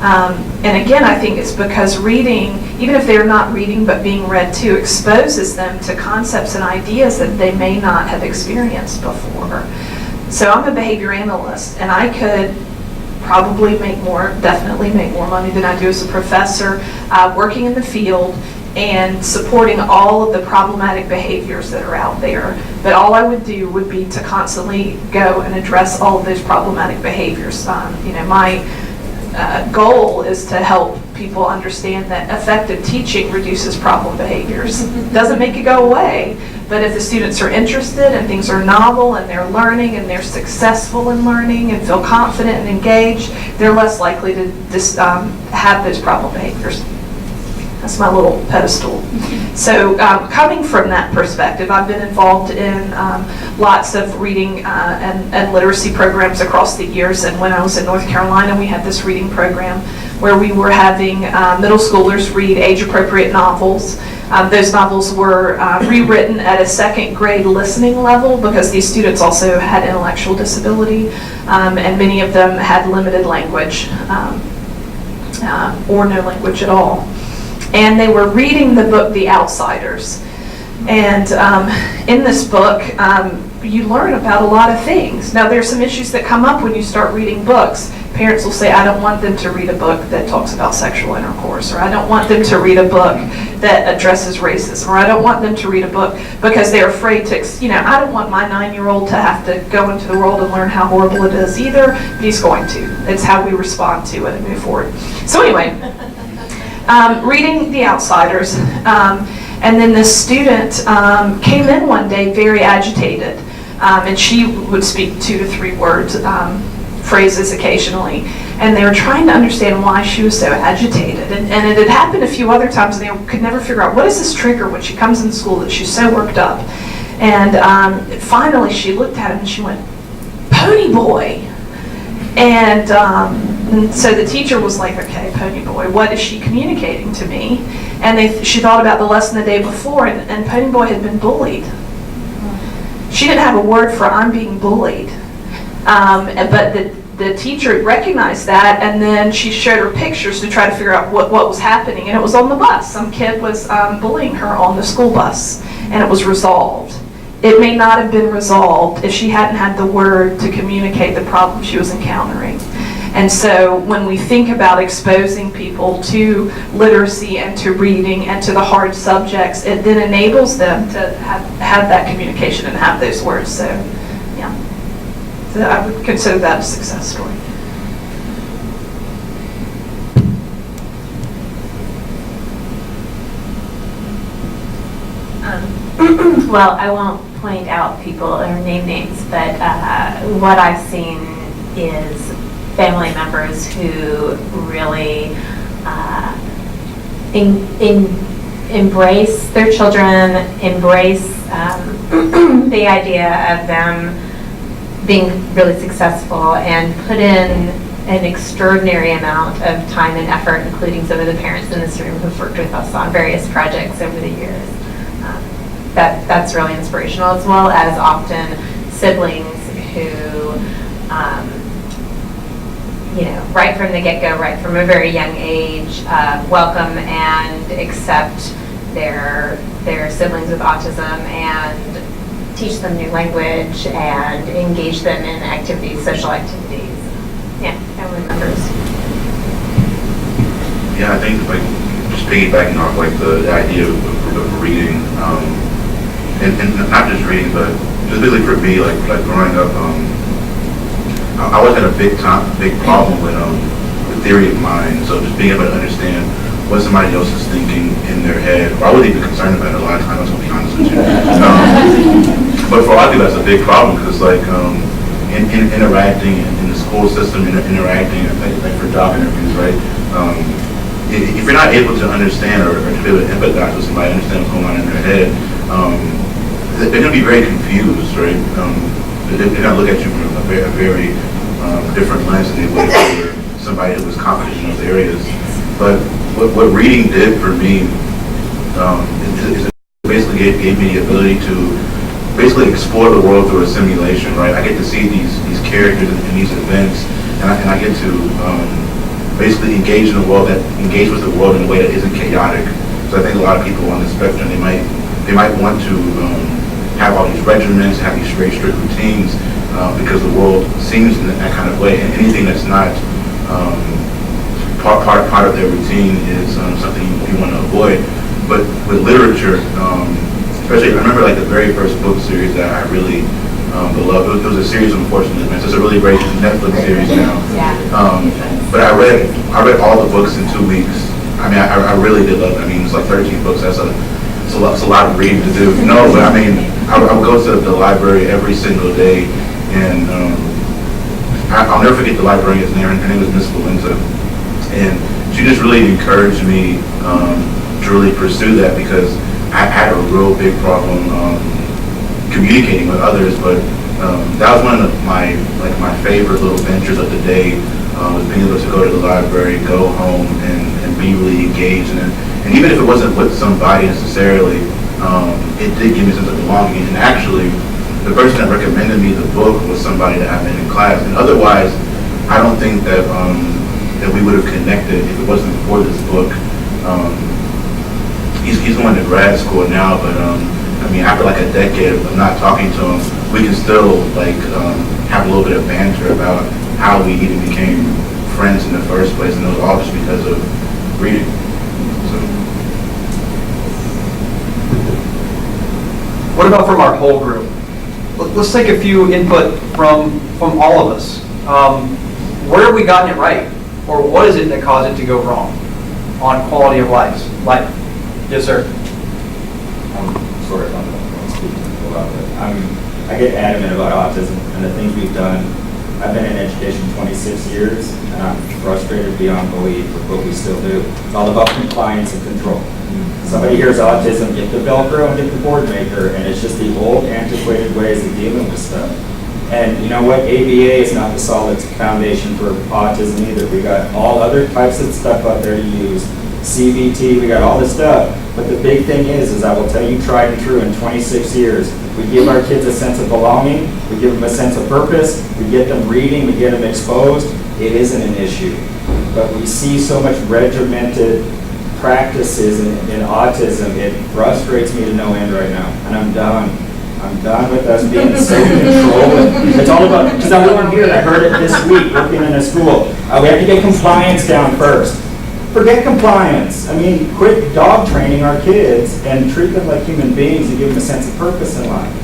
And again, I think it's because reading, even if they're not reading but being read to, exposes them to concepts and ideas that they may not have experienced before. So I'm a behavior analyst, and I could probably definitely make more money than I do as a professor, working in the field and supporting all of the problematic behaviors that are out there. But all I would do would be to constantly go and address all of those problematic behaviors. My goal is to help people understand that effective teaching reduces problem behaviors. Doesn't make it go away, but if the students are interested and things are novel and they're learning and they're successful in learning and feel confident and engaged, they're less likely to have those problem behaviors. That's my little pedestal. So coming from that perspective, I've been involved in lots of reading and literacy programs across the years. And when I was in North Carolina, we had this reading program where we were having middle schoolers read age-appropriate novels. Those novels were rewritten at a second grade listening level because these students also had intellectual disability, and many of them had limited language or no language at all. And they were reading the book The Outsiders. And in this book, you learn about a lot of things. Now, there's some issues that come up when you start reading books. Parents will say, I don't want them to read a book that talks about sexual intercourse, or I don't want them to read a book that addresses racism, or I don't want them to read a book because they're afraid to, I don't want my 9-year-old to have to go into the world and learn how horrible it is either, but he's going to. It's how we respond to it and move forward. So anyway, reading The Outsiders, and then this student came in one day very agitated, and she would speak 2 to 3 words, phrases occasionally, and they were trying to understand why she was so agitated. And it had happened a few other times, and they could never figure out what is this trigger when she comes in school that she's so worked up. And finally she looked at him and she went, "Pony boy." And so the teacher was like, okay, Pony boy, what is she communicating to me? And she thought about the lesson the day before, and Pony boy had been bullied. She didn't have a word for I'm being bullied. But the teacher recognized that, and then she showed her pictures to try to figure out what was happening. And it was on the bus. Some kid was bullying her on the school bus, and it was resolved. It may not have been resolved if she hadn't had the word to communicate the problem she was encountering. And so when we think about exposing people to literacy and to reading and to the hard subjects, it then enables them to have that communication and have those words. So, yeah. So I would consider that a success story. Well, I won't point out people or name names, but what I've seen is family members who really embrace their children, embrace the idea of them being really successful, and put in an extraordinary amount of time and effort, including some of the parents in this room who've worked with us on various projects over the years. That's really inspirational, as well as often siblings who, right from the get-go, right from a very young age, welcome and accept their siblings with autism and teach them new language and engage them in activities, social activities. Yeah, family members. Yeah, I think just piggybacking off the idea of reading, and not just reading, but just really for me, like growing up, I always had a big problem with the theory of mind. So just being able to understand what somebody else is thinking in their head, or I wasn't even concerned about it a lot of times, I'll be honest with you. But for a lot of people, that's a big problem, because interacting in the school system, interacting like for job interviews, right? If you're not able to understand or to be able to empathize with somebody, understand what's going on in their head, they're going to be very confused, right? They're going to look at you from a very different lens than they would if they were somebody who was competent in those areas. But what reading did for me is it basically gave me the ability to basically explore the world through a simulation, right? I get to see these characters and these events, and I get to basically engage with the world in a way that isn't chaotic. So I think a lot of people on the spectrum, they might want to have all these regimens, have these very strict routines, because the world seems in that kind of way, and anything that's not part of their routine is something you want to avoid. But with literature, especially, I remember the very first book series that I really beloved. It was a series of unfortunate events. It's a really great Netflix series now. But I read all the books in 2 weeks. I mean, I really did love it. I mean, it's like 13 books. It's a lot of reading to do. No, but I mean, I would go to the library every single day, and I'll never forget the librarian's name. Her name was Miss Valenza, and she just really encouraged me to really pursue that, because I had a real big problem communicating with others. But that was one of my favorite little ventures of the day, was being able to go to the library, go home, and be really engaged in it. And even if it wasn't with somebody necessarily, it did give me a sense of belonging. And actually, the person that recommended me the book was somebody that I met in class. And otherwise, I don't think that that we would have connected if it wasn't for this book. He's going to grad school now, but I mean, after like a decade of not talking to him, we can still like have a little bit of banter about how we even became friends in the first place, and it was all just because of reading. So. What about from our whole group? Let's take a few input from all of us. Where have we gotten it right? Or what is it that caused it to go wrong on quality of life? Yes, sir. Sorry if I'm speaking about it. I get adamant about autism and the things we've done. I've been in education 26 years, and I'm frustrated beyond belief with what we still do. It's all about compliance and control. Somebody hears autism, get the Velcro and get the board maker, and it's just the old, antiquated ways of dealing with stuff. And you know what? ABA is not the solid foundation for autism either. We got all other types of stuff out there to use. CBT, we got all this stuff. But the big thing is I will tell you tried and true in 26 years, we give our kids a sense of belonging, we give them a sense of purpose, we get them reading, we get them exposed. It isn't an issue. But we see so much regimented practices in autism, it frustrates me to no end right now. And I'm done. I'm done with us being so controlling. It's all about, because I wasn't here and I heard it this week working in a school. We have to get compliance down first. Forget compliance. I mean, quit dog training our kids and treat them like human beings and give them a sense of purpose in life.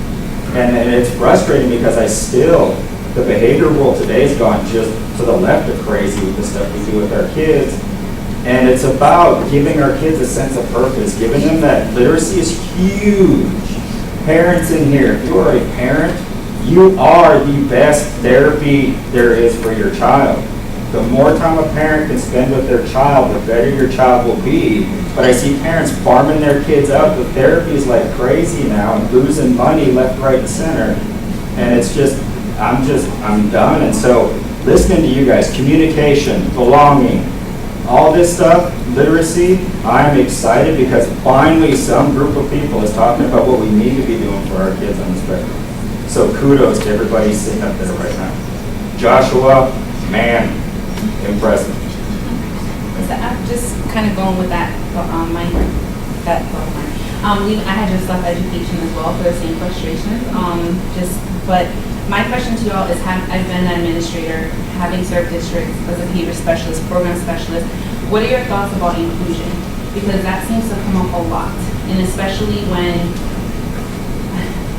And it's frustrating because the behavior world today has gone just to the left of crazy with the stuff we do with our kids. And it's about giving our kids a sense of purpose, giving them that literacy is huge. Parents in here, if you are a parent, you are the best therapy there is for your child. The more time a parent can spend with their child, the better your child will be. But I see parents farming their kids out with therapies like crazy now and losing money left, right, and center. And it's just, I'm done. And so listening to you guys, communication, belonging, all this stuff, literacy, I'm excited because finally some group of people is talking about what we need to be doing for our kids on the spectrum. So kudos to everybody sitting up there right now. Joshua, man, impressive. So I'm just kind of going with that I had just left education as well for the same frustrations. But my question to you all is, I've been an administrator, having served districts as a behavior specialist, program specialist. What are your thoughts about inclusion? Because that seems to come up a lot, and especially when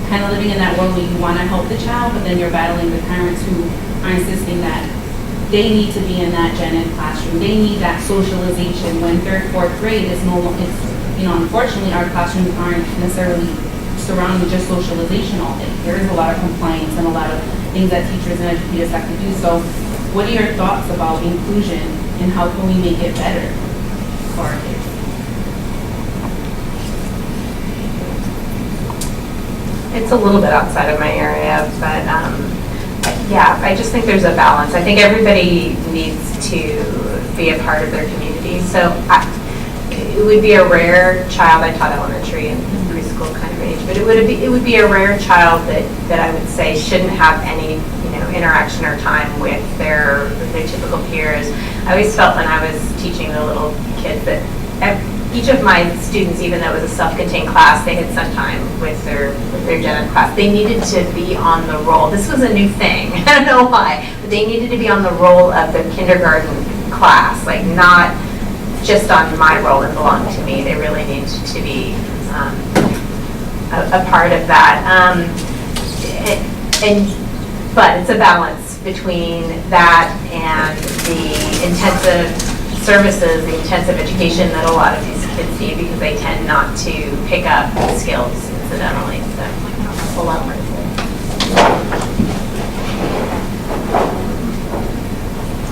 kind of living in that world where you want to help the child, but then you're battling the parents who are insisting that they need to be in that gen ed classroom. They need that socialization when 3rd, 4th grade is no longer, unfortunately our classrooms aren't necessarily surrounding just socialization all day. There is a lot of compliance and a lot of things that teachers and educators have to do. So what are your thoughts about inclusion and how can we make it better for our kids? It's a little bit outside of my area, but yeah, I just think there's a balance. I think everybody needs to be a part of their community. So it would be a rare child, I taught elementary and preschool kind of age, but it would be a rare child that I would say shouldn't have any interaction or time with their typical peers. I always felt when I was teaching the little kids that each of my students, even though it was a self-contained class, they had some time with their gen ed class. They needed to be on the roll. This was a new thing. I don't know why, but they needed to be on the roll of the kindergarten class, like not just on my role and belong to me. They really needed to be a part of that. But it's a balance between that and the intensive services, the intensive education that a lot of these kids need because they tend not to pick up skills incidentally. So that's a lot more to say.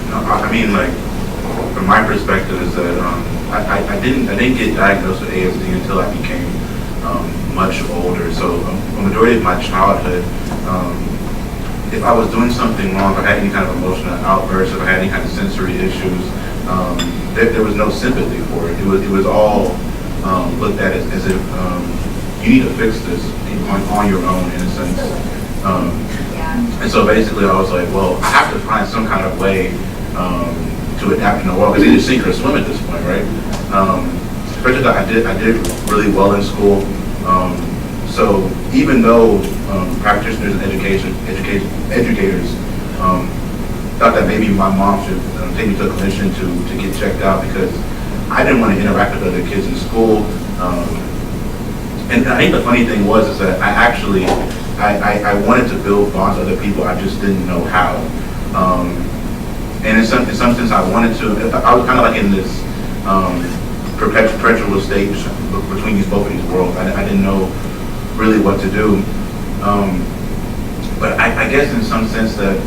I mean, like, from my perspective is that I didn't get diagnosed with ASD until I became much older. So a majority of my childhood, if I was doing something wrong, if I had any kind of emotional outburst, if I had any kind of sensory issues, there was no sympathy for it. It was all looked at as if you need to fix this on your own, in a sense. And so basically I was like, well, I have to find some kind of way to adapt in the world, because either sink or swim at this point, right? Especially I did really well in school. So even though practitioners and educators thought that maybe my mom should take me to a clinician to get checked out, because I didn't want to interact with other kids in school. And I think the funny thing is that I wanted to build bonds with other people, I just didn't know how. And in some sense I wanted to, I was kind of like in this perpetual state between both of these worlds. I didn't know really what to do. But I guess in some sense that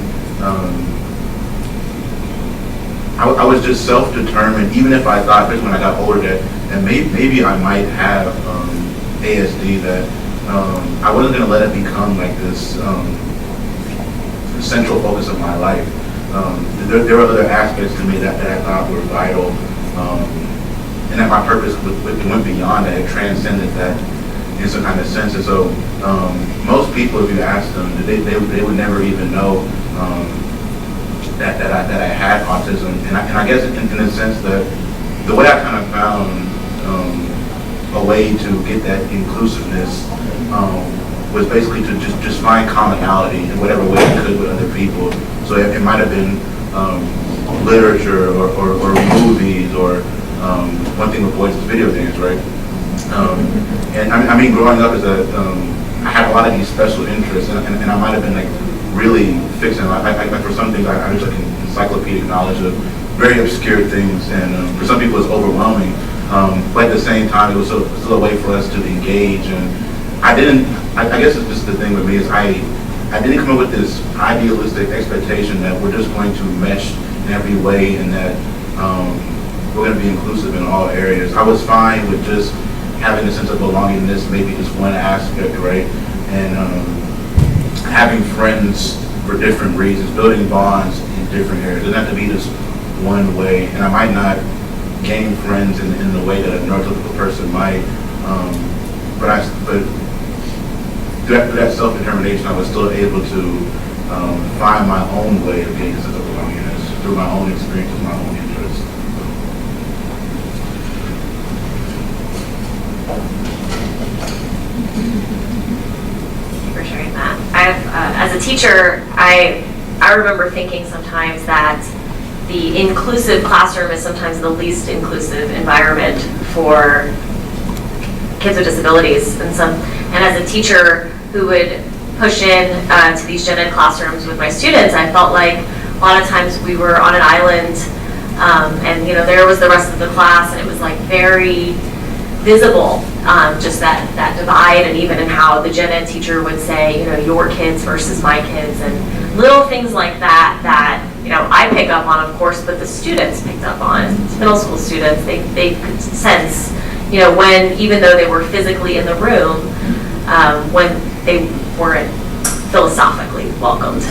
I was just self-determined, even if I thought, especially when I got older, that maybe I might have ASD, that I wasn't going to let it become like this central focus of my life. There were other aspects to me that I thought were vital, and that my purpose went beyond that. It transcended that in some kind of sense. And so most people, if you ask them, they would never even know that I had autism. And I guess in a sense that the way I kind of found a way to get that inclusiveness was basically to just find commonality in whatever way I could with other people. So it might have been literature or movies, or one thing with boys is video games, right? And I mean, growing up I had a lot of these special interests, and I might have been like really fixing. Like for some things, I was like encyclopedic knowledge of very obscure things, and for some people it's overwhelming. But at the same time, it was still a way for us to engage. And I guess it's just the thing with me is I didn't come up with this idealistic expectation that we're just going to mesh in every way, and that we're going to be inclusive in all areas. I was fine with just having a sense of belonging in this, maybe just one aspect, right? And having friends for different reasons, building bonds in different areas. It doesn't have to be just one way. And I might not gain friends in the way that a neurotypical person might, but through that self-determination, I was still able to find my own way of getting a sense of belongingness through my own experiences, my own interests. Thank you for sharing that. As a teacher, I remember thinking sometimes that the inclusive classroom is sometimes the least inclusive environment for kids with disabilities. And as a teacher who would push in to these gen ed classrooms with my students, I felt like a lot of times we were on an island, and there was the rest of the class, and it was like very visible, just that divide, and even in how the gen ed teacher would say, your kids versus my kids, and little things like that I pick up on, of course, but the students picked up on. Middle school students, they could sense, when, even though they were physically in the room, when they weren't philosophically welcomed.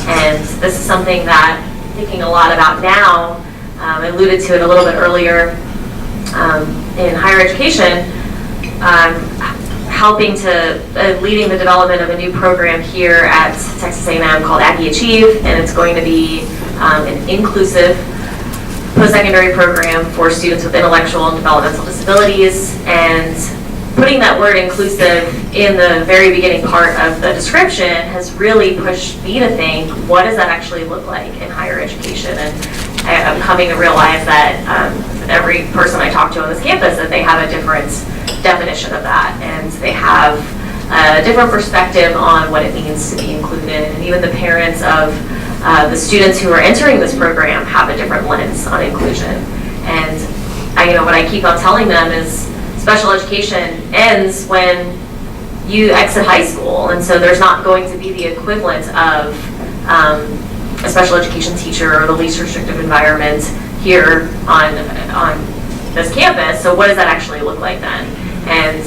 And this is something that I'm thinking a lot about now. I alluded to it a little bit earlier in higher education. Leading the development of a new program here at Texas A&M called Aggie Achieve, and it's going to be an inclusive post-secondary program for students with intellectual and developmental disabilities. And putting that word inclusive in the very beginning part of the description has really pushed me to think, what does that actually look like in higher education? And I'm coming to realize that every person I talk to on this campus, that they have a different definition of that, and they have a different perspective on what it means to be included. And even the parents of the students who are entering this program have a different lens on inclusion. And what I keep on telling them is special education ends when you exit high school, and so there's not going to be the equivalent of a special education teacher or the least restrictive environment here on this campus. So what does that actually look like then? And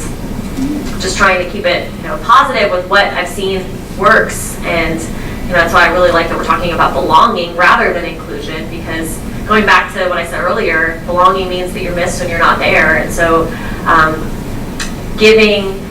just trying to keep it positive with what I've seen works, and that's why I really like that we're talking about belonging rather than inclusion, because going back to what I said earlier, belonging means that you're missed when you're not there. And so giving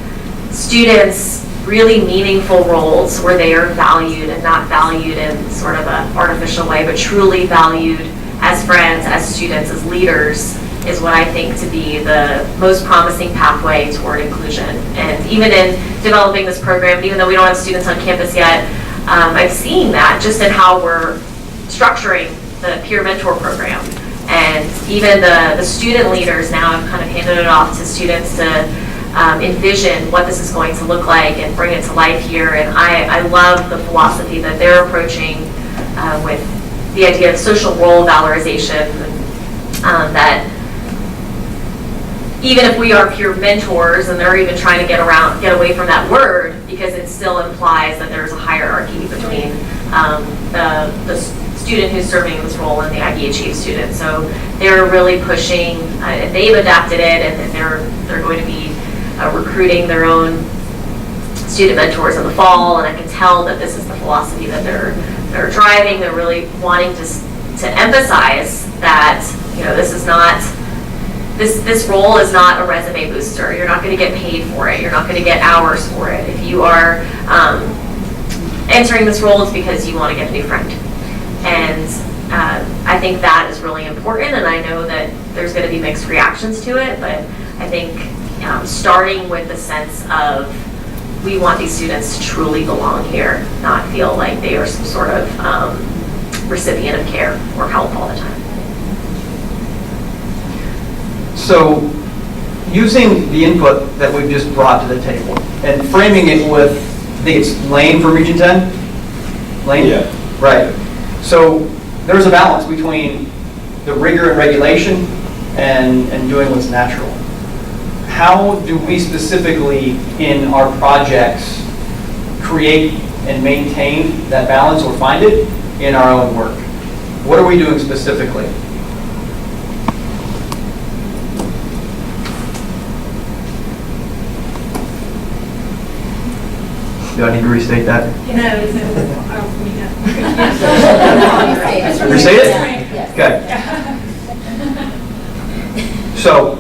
students really meaningful roles where they are valued and not valued in sort of an artificial way, but truly valued as friends, as students, as leaders, is what I think to be the most promising pathway toward inclusion. And even in developing this program, even though we don't have students on campus yet, I'm seeing that just in how we're structuring the peer mentor program. And even the student leaders now have kind of handed it off to students to envision what this is going to look like and bring it to life here. And I love the philosophy that they're approaching with the idea of social role valorization, that even if we are peer mentors, and they're even trying to get away from that word, because it still implies that there's a hierarchy between the student who's serving this role and the Aggie Achieve student. So they're really pushing, they've adapted it, and they're going to be recruiting their own student mentors in the fall, and I can tell that this is the philosophy that they're driving. They're really wanting to emphasize that, this is not, this role is not a resume booster. You're not going to get paid for it. You're not going to get hours for it. If you are entering this role, it's because you want to get a new friend. And I think that is really important, and I know that there's going to be mixed reactions to it, but I think starting with the sense of we want these students to truly belong here, not feel like they are some sort of recipient of care or help all the time. So using the input that we've just brought to the table and framing it with, I think it's Lane from Region 10? Lane? Yeah. Right. So there's a balance between the rigor and regulation and doing what's natural. How do we specifically in our projects create and maintain that balance, or find it in our own work? What are we doing specifically? Do I need to restate that? Restate it? Okay. So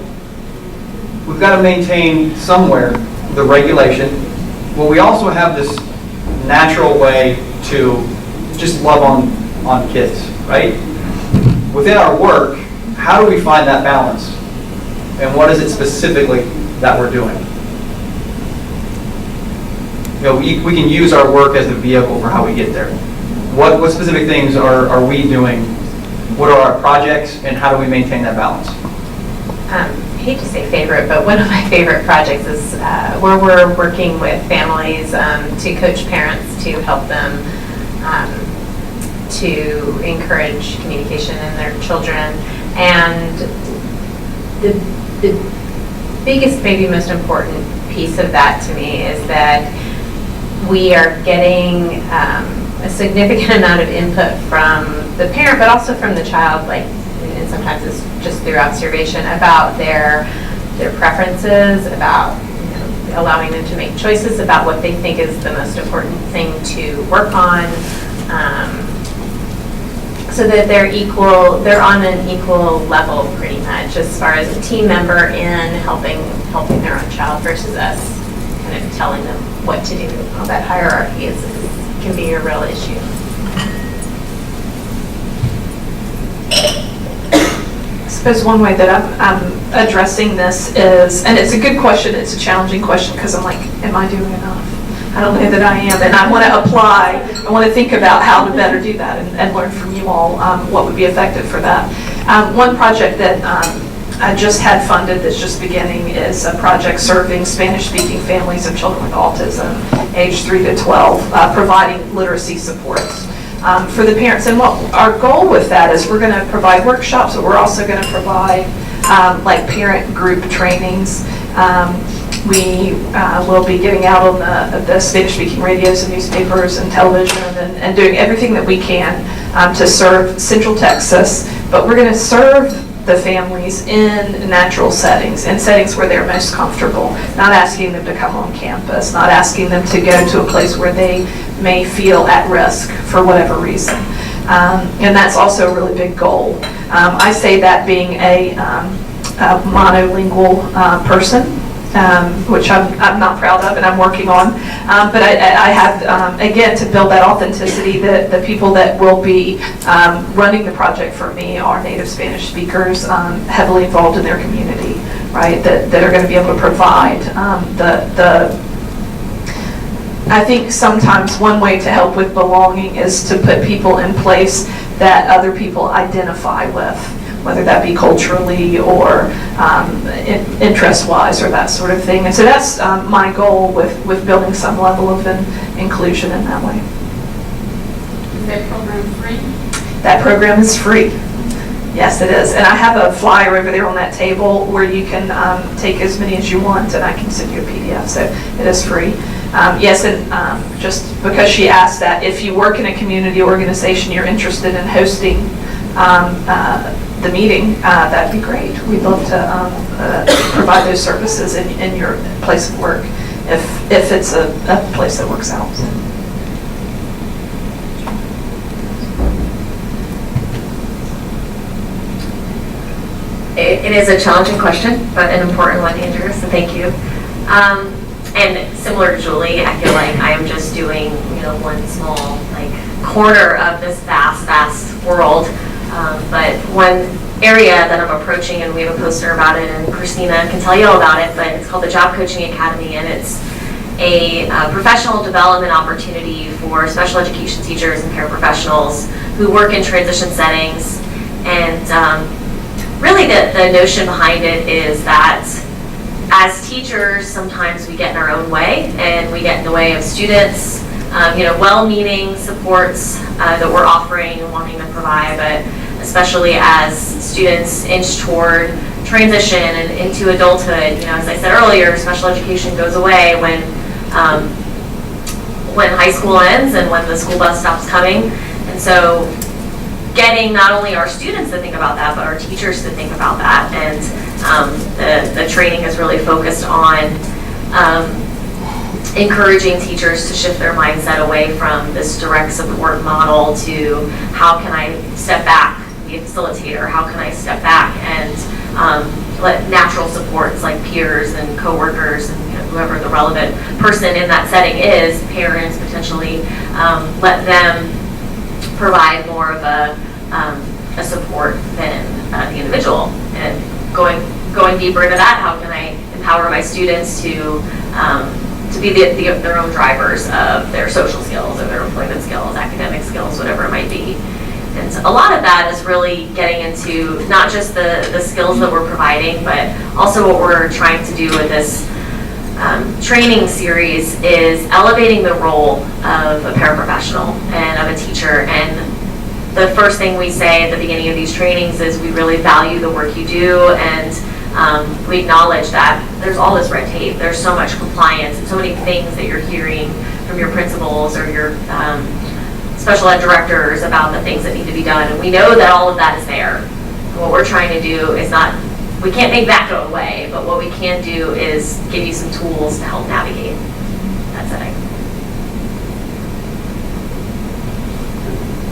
we've got to maintain somewhere the regulation. Well, we also have this natural way to just love on kids, right? Within our work, how do we find that balance? And what is it specifically that we're doing? We can use our work as the vehicle for how we get there. What specific things are we doing? What are our projects, and how do we maintain that balance? I hate to say favorite, but one of my favorite projects is where we're working with families to coach parents to help them to encourage communication in their children. And the biggest, maybe most important piece of that to me is that we are getting a significant amount of input from the parent, but also from the child, and sometimes it's just through observation, about their preferences, about allowing them to make choices about what they think is the most important thing to work on, so that they're on an equal level pretty much as far as a team member in helping their own child versus us kind of telling them what to do. All that hierarchy can be a real issue. I suppose one way that I'm addressing this is, and it's a good question, it's a challenging question, because I'm like, am I doing enough? I don't know that I am, and I want to I want to think about how to better do that and learn from you all what would be effective for that. One project that I just had funded that's just beginning is a project serving Spanish-speaking families of children with autism, age 3 to 12, providing literacy supports for the parents. And what our goal with that is, we're going to provide workshops, but we're also going to provide like parent group trainings. We will be getting out on the Spanish-speaking radios and newspapers and television and doing everything that we can to serve Central Texas. But we're going to serve the families in natural settings, in settings where they're most comfortable, not asking them to come on campus, not asking them to go to a place where they may feel at risk for whatever reason. And that's also a really big goal. I say that being a monolingual person, which I'm not proud of and I'm working on. But I have, again, to build that authenticity, the people that will be running the project for me are native Spanish speakers, heavily involved in their community, right, that are going to be able to provide I think sometimes one way to help with belonging is to put people in place that other people identify with, whether that be culturally or interest-wise or that sort of thing. And so that's my goal with building some level of inclusion in that way. Is that program free? That program is free. Yes, it is. And I have a flyer over there on that table where you can take as many as you want, and I can send you a PDF, so it is free. Yes, and just because she asked that, if you work in a community organization, you're interested in hosting the meeting, that'd be great. We'd love to provide those services in your place of work if it's a place that works out. It is a challenging question, but an important one, Andrew, so thank you. And similar to Julie, I feel like I am just doing, one small corner of this vast world. But one area that I'm approaching, and we have a poster about it, and Christina can tell you all about it, but it's called the Job Coaching Academy, and it's a professional development opportunity for special education teachers and paraprofessionals who work in transition settings. And really the notion behind it is that as teachers, sometimes we get in our own way, and we get in the way of students, well-meaning supports that we're offering and wanting to provide, but especially as students inch toward transition and into adulthood, as I said earlier, special education goes away when high school ends and when the school bus stops coming. And so getting not only our students to think about that, but our teachers to think about that. And the training is really focused on encouraging teachers to shift their mindset away from this direct support model to how can I step back, be a facilitator, how can I step back and let natural supports like peers and coworkers and whoever the relevant person in that setting is, parents potentially, let them provide more of a support than the individual. And going deeper into that, how can I empower my students to be their own drivers of their social skills or their employment skills, academic skills, whatever it might be. And a lot of that is really getting into not just the skills that we're providing, but also what we're trying to do with this training series is elevating the role of a paraprofessional and of a teacher. And the first thing we say at the beginning of these trainings is we really value the work you do, and we acknowledge that there's all this red tape, there's so much compliance and so many things that you're hearing from your principals or your special ed directors about the things that need to be done. And we know that all of that is there. And what we're trying to do is we can't make that go away, but what we can do is give you some tools to help navigate that setting.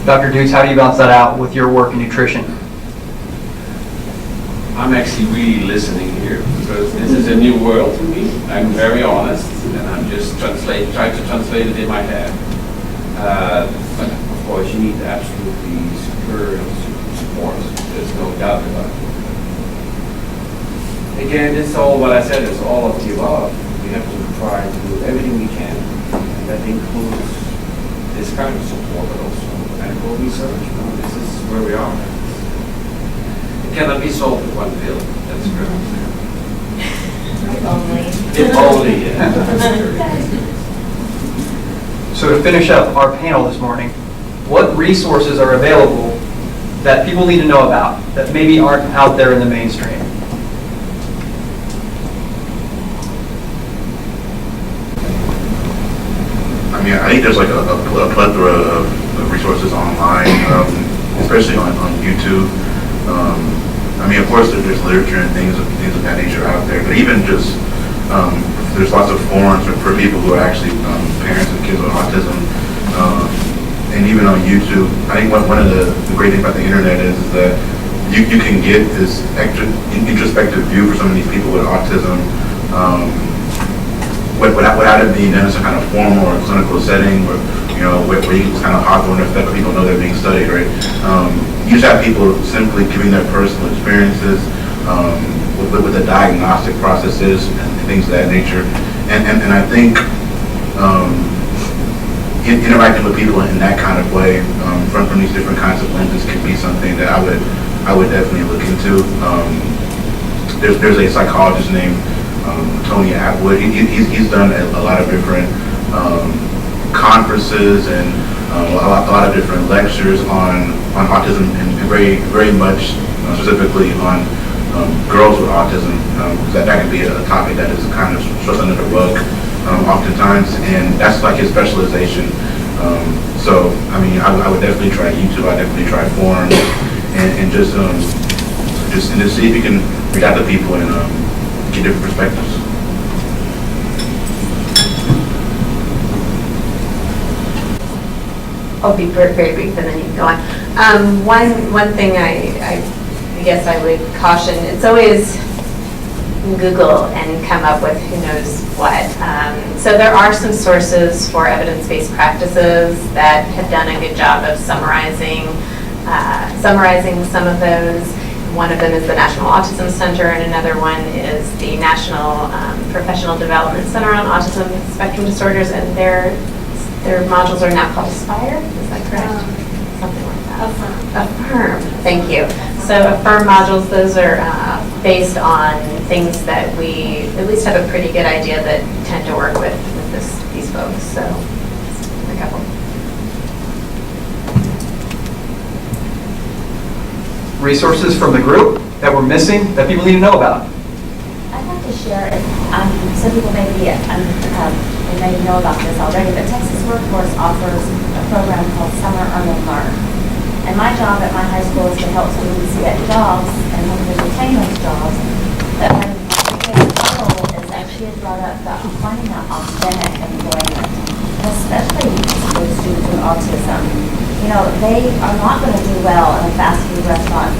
Dr. Dukes, how do you balance that out with your work in nutrition? I'm actually really listening here because this is a new world to me. I'm very honest, and I'm just trying to translate it in my head. But of course, you need absolutely superior support. There's no doubt about it. Again, it's all what I said. It's all of the above. We have to try to do everything we can, and that includes this kind of support, but also medical research. This is where we are. It cannot be solved with one pill. That's correct. If only. If only, yeah. So to finish up our panel this morning, what resources are available that people need to know about that maybe aren't out there in the mainstream? I mean, I think there's like a plethora of resources online, especially on YouTube. I mean, of course, there's literature and things of that nature out there, but even just, there's lots of forums for people who are actually parents of kids with autism, and even on YouTube. I think one of the great things about the internet is that you can get this extra introspective view for some of these people with autism, without it being done in some kind of formal or clinical setting, or where you can kind of hawthorne effect, people know they're being studied, right? You just have people simply giving their personal experiences with the diagnostic processes and things of that nature, and I think interacting with people in that kind of way from these different kinds of lenses can be something that I would definitely look into. There's a psychologist named Tony Atwood. He's done a lot of different conferences and a lot of different lectures on autism, and very much specifically on girls with autism. That can be a topic that is kind of swept under the rug oftentimes, and that's like his specialization. So I mean, I would definitely try YouTube. I would definitely try forums, and just see if you can reach out to people and get different perspectives. I'll be very brief and then you can go on. One thing I guess I would caution, it's always Google and come up with who knows what. So there are some sources for evidence-based practices that have done a good job of summarizing some of those. One of them is the National Autism Center, and another one is the National Professional Development Center on Autism Spectrum Disorders, and their modules are now called Aspire, is that correct? Something like that. Affirm, thank you. So Affirm modules, those are based on things that we at least have a pretty good idea that tend to work with these folks, so a couple. Resources from the group that we're missing that people need to know about? I'd like to share, some people may know about this already, but Texas Workforce offers a program called Summer Earn and Learn. And my job at my high school is to help students get jobs and hopefully retain those jobs. But my goal is actually brought up about finding out authentic employment, especially with students with autism. They are not going to do well in a fast food restaurant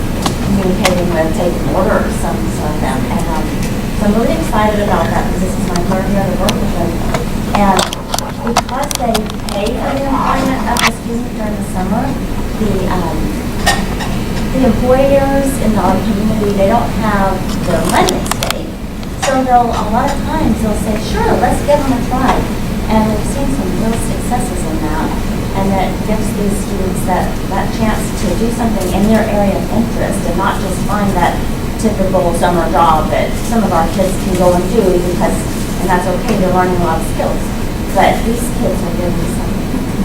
communicating with, taking orders, some of them. And so I'm really excited about that because this is my third year to work with them. And because they pay for the employment of the student during the summer, the employers in our community, they don't have their money at stake. So a lot of times they'll say, sure, let's give them a try. And we've seen some real successes in that. And that gives these students that chance to do something in their area of interest and not just find that typical summer job that some of our kids can go and do and that's okay, they're learning a lot of skills. But these kids are given some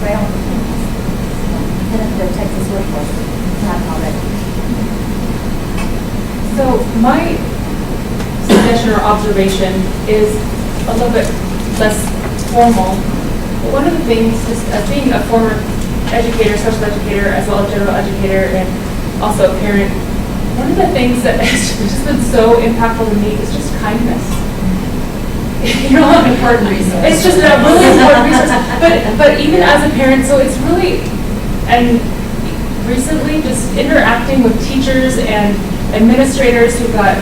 great opportunities. Get into the Texas Workforce, not already. So my suggestion or observation is a little bit less formal. But one of the things, just as being a former educator, special educator, as well as general educator, and also a parent, one of the things that has just been so impactful to me is just kindness. Important resource. It's just a really important resource. But even as a parent, so it's really, and recently just interacting with teachers and administrators who've got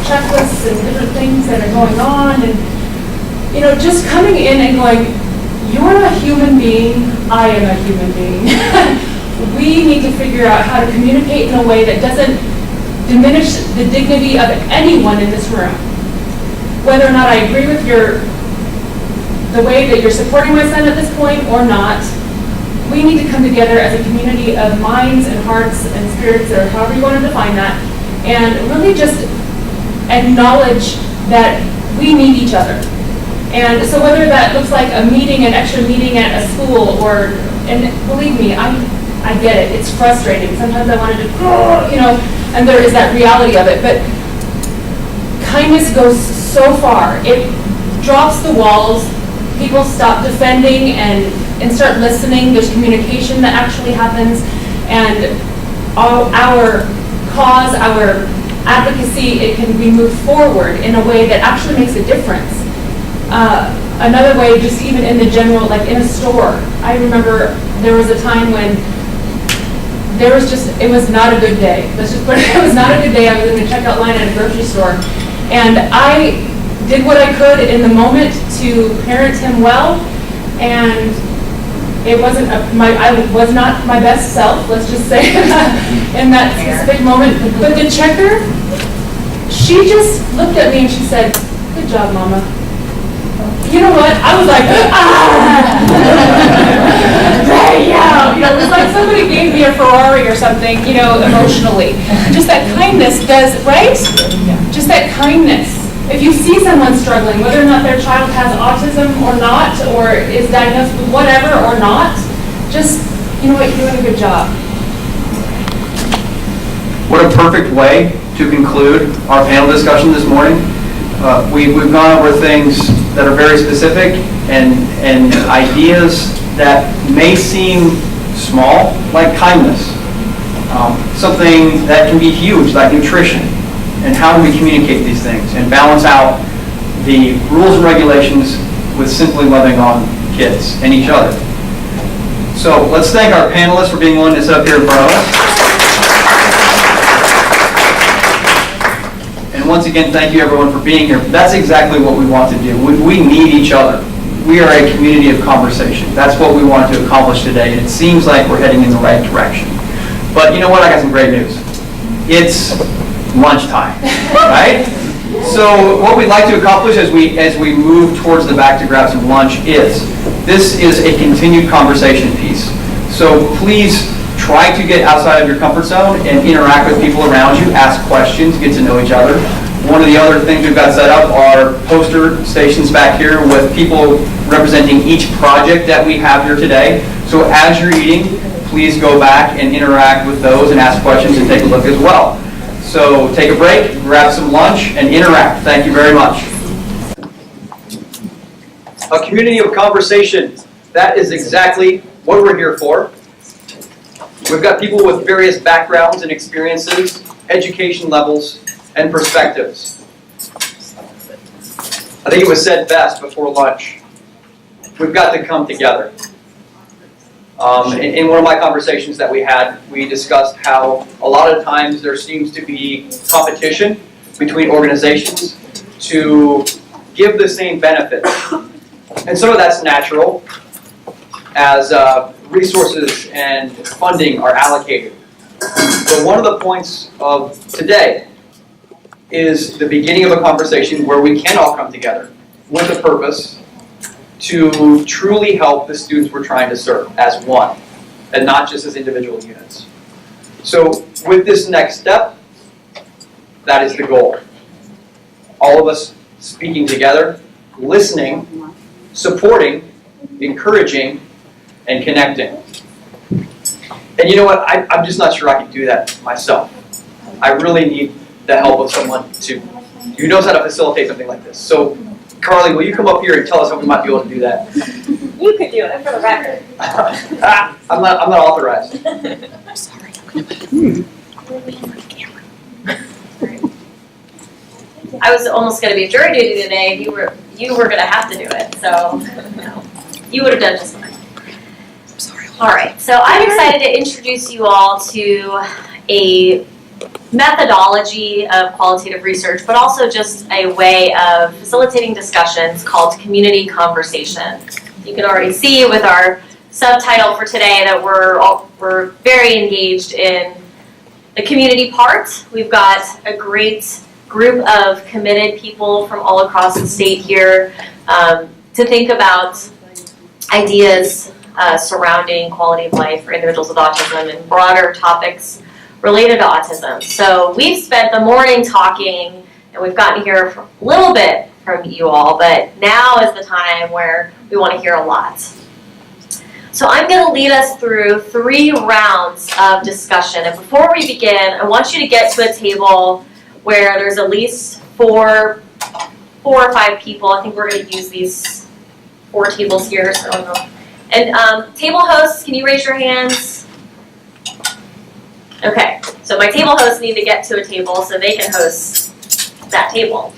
checklists and different things that are going on, and just coming in and going, you're a human being, I am a human being. We need to figure out how to communicate in a way that doesn't diminish the dignity of anyone in this room. Whether or not I agree with the way that you're supporting my son at this point or not, we need to come together as a community of minds and hearts and spirits, or however you want to define that, and really just acknowledge that we need each other. And so whether that looks like a meeting, an extra meeting at a school, and believe me, I get it, it's frustrating. Sometimes I wanted to, and there is that reality of it, but kindness goes so far. It drops the walls, people stop defending and start listening, there's communication that actually happens, and our cause, our advocacy, it can be moved forward in a way that actually makes a difference. Another way, just even in the general, like in a store, I remember there was a time when there was just, it was not a good day. Let's just put it, it was not a good day. I was in the checkout line at a grocery store, and I did what I could in the moment to parent him well, and it wasn't, I was not my best self, let's just say, in that specific moment. But the checker, she just looked at me and she said, "Good job, Mama." You know what? I was like, ah! Yeah. You know, it was like somebody gave me a Ferrari or something, you know, emotionally. Just that kindness does, right? Just that kindness. If you see someone struggling, whether or not their child has autism or not, or is diagnosed with whatever or not, just, you know what, you're doing a good job. What a perfect way to conclude our panel discussion this morning. We've gone over things that are very specific and ideas that may seem small, like kindness. Something that can be huge, like nutrition. And how do we communicate these things and balance out the rules and regulations with simply loving on kids and each other. So let's thank our panelists for being willing to sit up here in front of us. And once again, thank you everyone for being here. That's exactly what we want to do. We need each other. We are a community of conversation. That's what we wanted to accomplish today. And it seems like we're heading in the right direction. But you know what? I got some great news. It's lunchtime, right? So what we'd like to accomplish as we move towards the back to grab some lunch is, this is a continued conversation piece. So please try to get outside of your comfort zone and interact with people around you, ask questions, get to know each other. One of the other things we've got set up are poster stations back here with people representing each project that we have here today. So as you're eating, please go back and interact with those and ask questions and take a look as well. So take a break, grab some lunch, and interact. Thank you very much. A community of conversation. That is exactly what we're here for. We've got people with various backgrounds and experiences, education levels, and perspectives. I think it was said best before lunch. We've got to come together. In one of my conversations that we had, we discussed how a lot of times there seems to be competition between organizations to give the same benefits. And some of that's natural as resources and funding are allocated. But one of the points of today is the beginning of a conversation where we can all come together with a purpose to truly help the students we're trying to serve as one, and not just as individual units. So with this next step, that is the goal. All of us speaking together, listening, supporting, encouraging, and connecting. And you know what? I'm just not sure I can do that myself. I really need the help of someone who knows how to facilitate something like this. So Carly, will you come up here and tell us how we might be able to do that? You could do it for the record. I'm not authorized. I'm sorry. I was almost going to be jury duty today. You were going to have to do it, so no. You would have done just fine. I'm sorry. All right, so I'm excited to introduce you all to a methodology of qualitative research, but also just a way of facilitating discussions called community conversation. You can already see with our subtitle for today that we're very engaged in the community part. We've got a great group of committed people from all across the state here to think about ideas surrounding quality of life for individuals with autism and broader topics related to autism. So we've spent the morning talking, and we've gotten to hear a little bit from you all, but now is the time where we want to hear a lot. So I'm going to lead us through 3 rounds of discussion. And before we begin, I want you to get to a table where there's at least 4 or 5 people. I think we're going to use these 4 tables here. So I don't know. And table hosts, can you raise your hands? Okay, So my table hosts need to get to a table so they can host that table.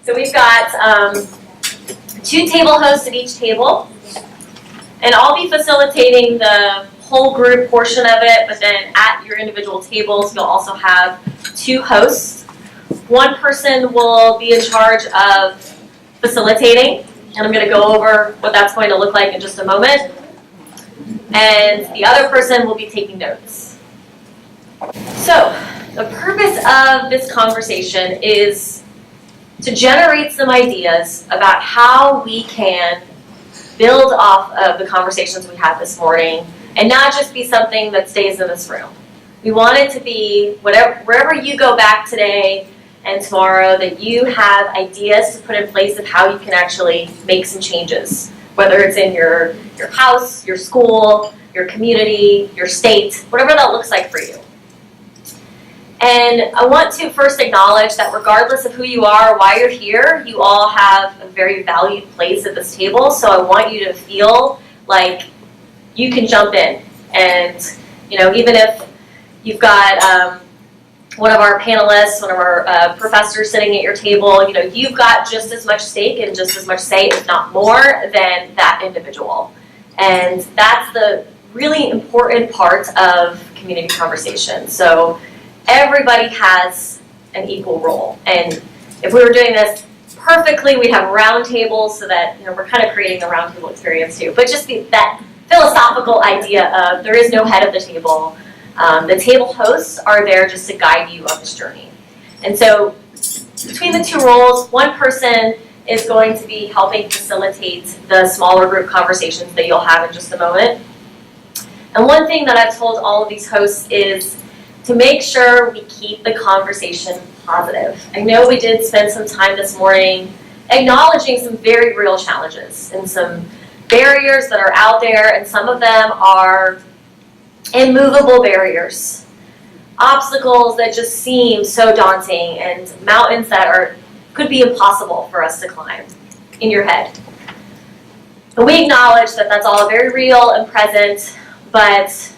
So we've got 2 table hosts at each table, and I'll be facilitating the whole group portion of it, but then at your individual tables, you'll also have 2 hosts. One person will be in charge of facilitating, and I'm going to go over what that's going to look like in just a moment. And the other person will be taking notes. So, the purpose of this conversation is to generate some ideas about how we can build off of the conversations we had this morning and not just be something that stays in this room. We want it to be wherever you go back today and tomorrow, that you have ideas to put in place of how you can actually make some changes, whether it's in your house, your school, your community, your state, whatever that looks like for you. And I want to first acknowledge that regardless of who you are or why you're here, you all have a very valued place at this table. So I want you to feel like you can jump in. And, even if you've got one of our panelists, one of our professors sitting at your table, you've got just as much stake and just as much say, if not more, than that individual. And that's the really important part of community conversation. So everybody has an equal role. And if we were doing this perfectly, we'd have round tables so that we're kind of creating the round table experience too. But just that philosophical idea of there is no head of the table. The table hosts are there just to guide you on this journey. And so between the 2 roles, one person is going to be helping facilitate the smaller group conversations that you'll have in just a moment. And one thing that I've told all of these hosts is to make sure we keep the conversation positive. I know we did spend some time this morning acknowledging some very real challenges and some barriers that are out there, and some of them are immovable barriers, obstacles that just seem so daunting, and mountains that could be impossible for us to climb in your head. And we acknowledge that that's all very real and present, but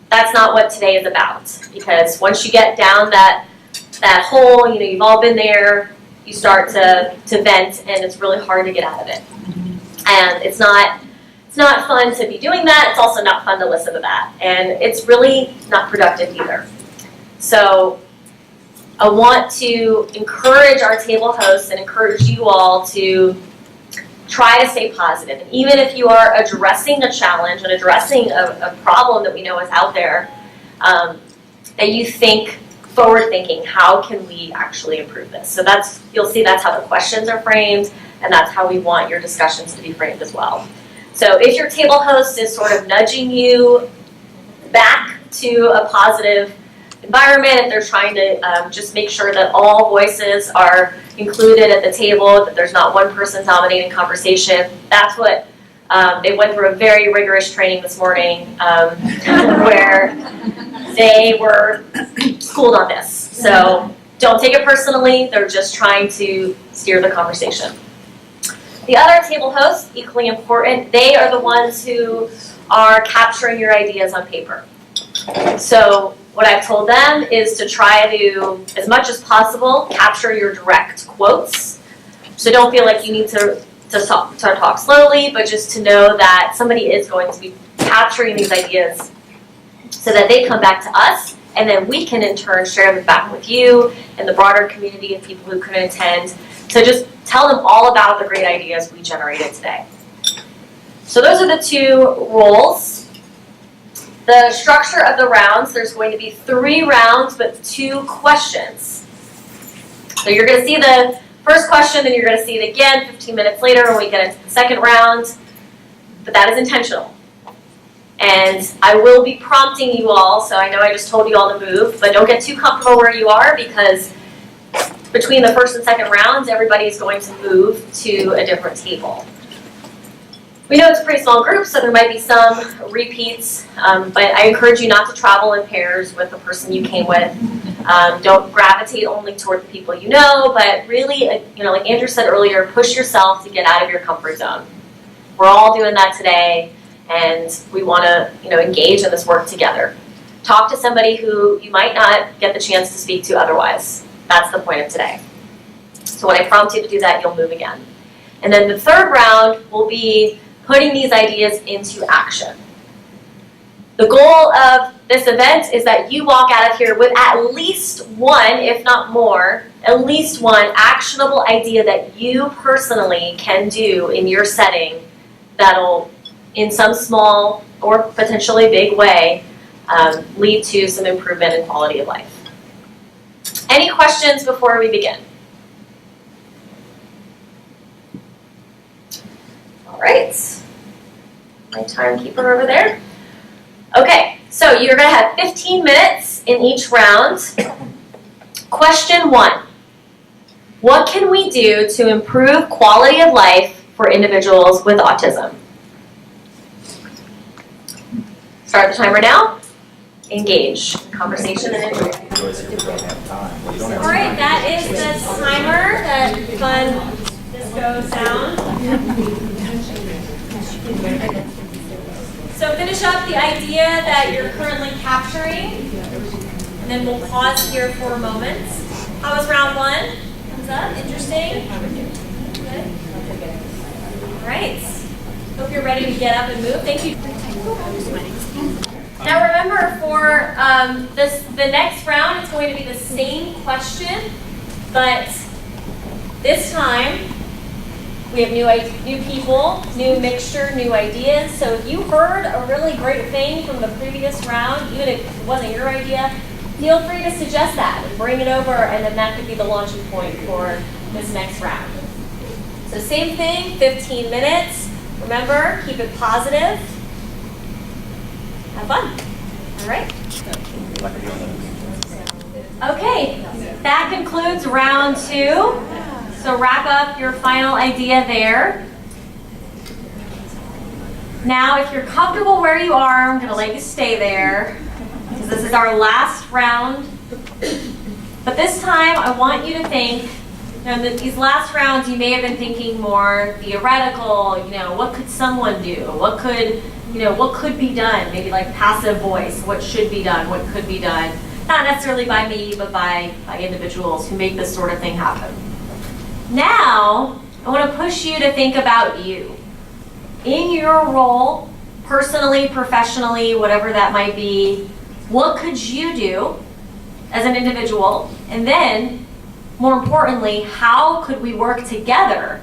that's not what today is about. Because once you get down that hole, you've all been there, you start to vent, and it's really hard to get out of it. And it's not fun to be doing that. It's also not fun to listen to that. And it's really not productive either. So I want to encourage our table hosts and encourage you all to try to stay positive. And even if you are addressing a challenge and addressing a problem that we know is out there, that you think forward-thinking, how can we actually improve this? So you'll see that's how the questions are framed, and that's how we want your discussions to be framed as well. So if your table host is sort of nudging you back to a positive environment, if they're trying to just make sure that all voices are included at the table, that there's not one person dominating conversation, that's what they went through a very rigorous training this morning where they were schooled on this. So don't take it personally, they're just trying to steer the conversation. The other table hosts, equally important, they are the ones who are capturing your ideas on paper. So what I've told them is to try to, as much as possible, capture your direct quotes. So don't feel like you need to talk slowly, but just to know that somebody is going to be capturing these ideas so that they come back to us, and then we can in turn share them back with you and the broader community of people who couldn't attend. So just tell them all about the great ideas we generated today. So those are the 2 roles. The structure of the rounds, there's going to be 3 rounds, but 2 questions. So you're going to see the first question, and you're going to see it again 15 minutes later when we get into the second round, but that is intentional. And I will be prompting you all, so I know I just told you all to move, but don't get too comfortable where you are, because between the first and second rounds, everybody's going to move to a different table. We know it's a pretty small group, so there might be some repeats, but I encourage you not to travel in pairs with the person you came with. Don't gravitate only toward the people you know, but really, like Andrew said earlier, push yourself to get out of your comfort zone. We're all doing that today, and we want to, engage in this work together. Talk to somebody who you might not get the chance to speak to otherwise. That's the point of today. So when I prompt you to do that, you'll move again. And then the third round will be putting these ideas into action. The goal of this event is that you walk out of here with at least one, if not more, at least one actionable idea that you personally can do in your setting that'll, in some small or potentially big way, lead to some improvement in quality of life. Any questions before we begin? All right. My timekeeper over there. Okay, so you're going to have 15 minutes in each round. Question 1. What can we do to improve quality of life for individuals with autism? Start the timer now. Engage. Conversation and enjoy. All right, that is the timer, that fun disco sound. So finish up the idea that you're currently capturing, and then we'll pause here for a moment. How was round 1? Thumbs up. Interesting? Good. All right. Hope you're ready to get up and move. Thank you. Now remember, for the next round, it's going to be the same question, but this time we have new people, new mixture, new ideas. So if you heard a really great thing from the previous round, even if it wasn't your idea, feel free to suggest that and bring it over, and then that could be the launching point for this next round. So same thing, 15 minutes. Remember, keep it positive. Have fun. All right. Okay, that concludes round 2. So wrap up your final idea there. Now, if you're comfortable where you are, I'm going to let you stay there, because this is our last round. But this time, I want you to think, these last rounds, you may have been thinking more theoretical, what could someone do? What could be done? Maybe like passive voice, what should be done, what could be done. Not necessarily by me, but by individuals who make this sort of thing happen. Now, I want to push you to think about you. In your role, personally, professionally, whatever that might be, what could you do as an individual? And then, more importantly, how could we work together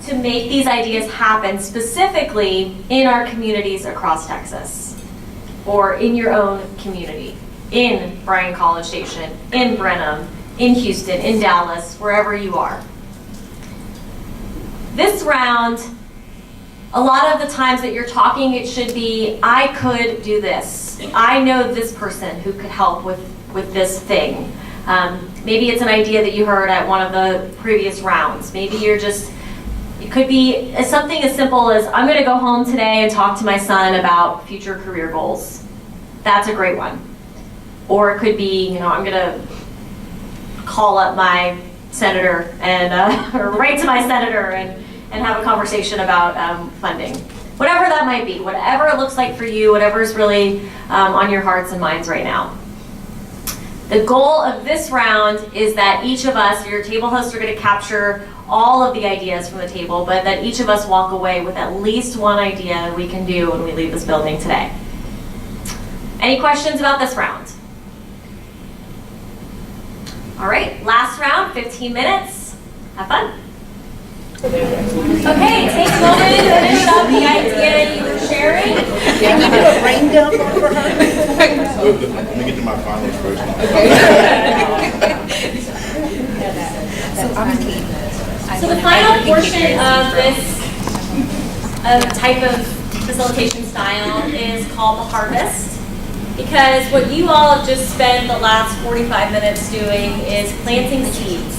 to make these ideas happen, specifically in our communities across Texas, or in your own community, in Bryan College Station, in Brenham, in Houston, in Dallas, wherever you are. This round, a lot of the times that you're talking, it should be, I could do this. I know this person who could help with this thing. Maybe it's an idea that you heard at one of the previous rounds. Maybe it could be something as simple as, I'm going to go home today and talk to my son about future career goals. That's a great one. Or it could be, I'm going to call up my senator and or write to my senator and have a conversation about funding. Whatever that might be, whatever it looks like for you, whatever is really on your hearts and minds right now. The goal of this round is that each of us, your table hosts, are going to capture all of the ideas from the table, but that each of us walk away with at least one idea that we can do when we leave this building today. Any questions about this round? All right, last round, 15 minutes. Have fun. Okay, take a moment to finish up the idea you were sharing. Can you do a brain dump for her? Let me get to my finals first. So the final portion of this type of facilitation style is called the harvest. Because what you all have just spent the last 45 minutes doing is planting seeds.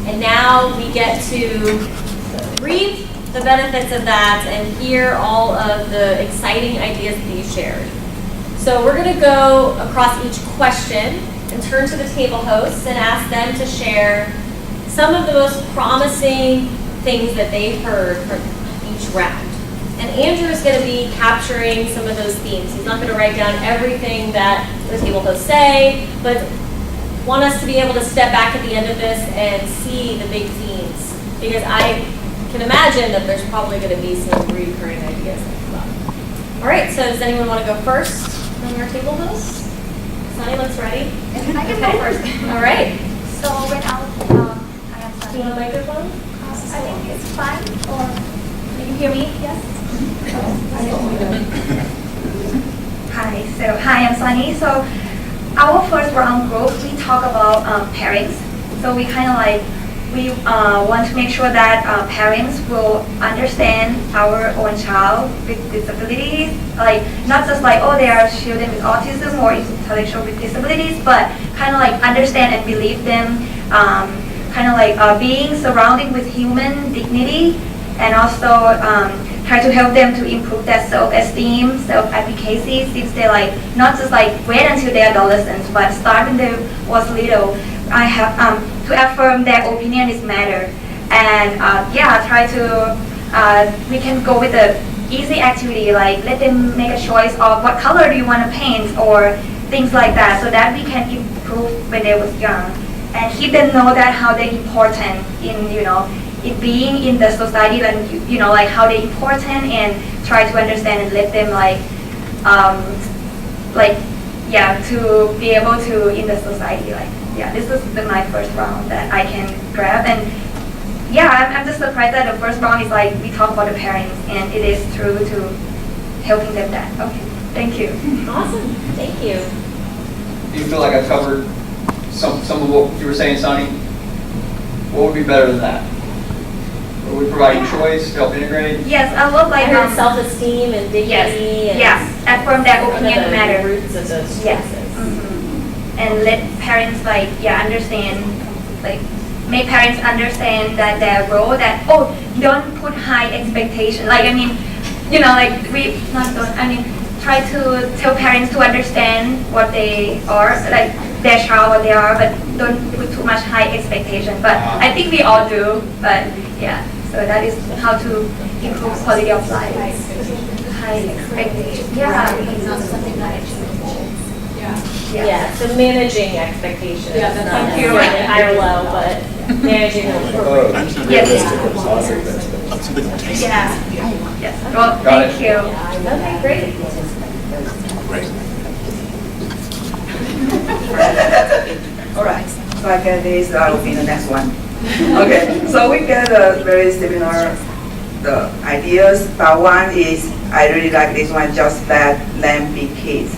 And now we get to reap the benefits of that and hear all of the exciting ideas that you shared. So we're going to go across each question and turn to the table hosts and ask them to share some of the most promising things that they've heard from each round. And Andrew is going to be capturing some of those themes. He's not going to write down everything that the table hosts say, but want us to be able to step back at the end of this and see the big themes. Because I can imagine that there's probably going to be some recurring ideas that come up. All right, so does anyone want to go first on our table hosts? Sonny looks ready. I can go first. All right. So when I am Do you want a microphone? I think it's fine, or can you hear me? Yes? Hi, I'm Sunny. So our first round group, we talk about pairings. So we kind of like, we want to make sure that parents will understand our own child with disabilities, like not just like, oh, they are children with autism or intellectual with disabilities, but kind of like understand and believe them, kind of like being surrounded with human dignity, and also try to help them to improve their self-esteem, self-efficacy, since they're like, not just like wait until they're adolescents, but start when they was little. I have to affirm their opinion is matter, and yeah, try to we can go with the easy activity, like let them make a choice of what color do you want to paint or things like that, so that we can improve when they was young, and keep them know that how they're important in in being in the society, and like how they're important, and try to understand and let them yeah, to be able to in the society, like. Yeah, this is my first round that I can grab, and yeah, I'm just surprised that the first round is like we talk about the parents, and it is true to helping them that. Okay, thank you. Awesome, thank you. Do you feel like I've covered some of what you were saying, Sonny? What would be better than that? Are we providing choice to help integrate? Yes, I would like self-esteem and dignity. Yes, affirm their opinion matter. Roots of those choices. And let parents understand, like make parents understand that their role, that don't put high expectation. Like try to tell parents to understand what they are, like their child what they are, but don't put too much high expectation. But I think we all do. But yeah, so that is how to improve quality of life. High expectation. Yeah. It's not something that achievable. Yeah, so managing expectations. Yeah, that's Not thank you. necessarily high or low, but managing them appropriately. Yes. Well, thank you. Okay, great. All right, so I get this, I will be the next one. Okay, so we get a very similar ideas, but one is, I really like this one, just let them be kids.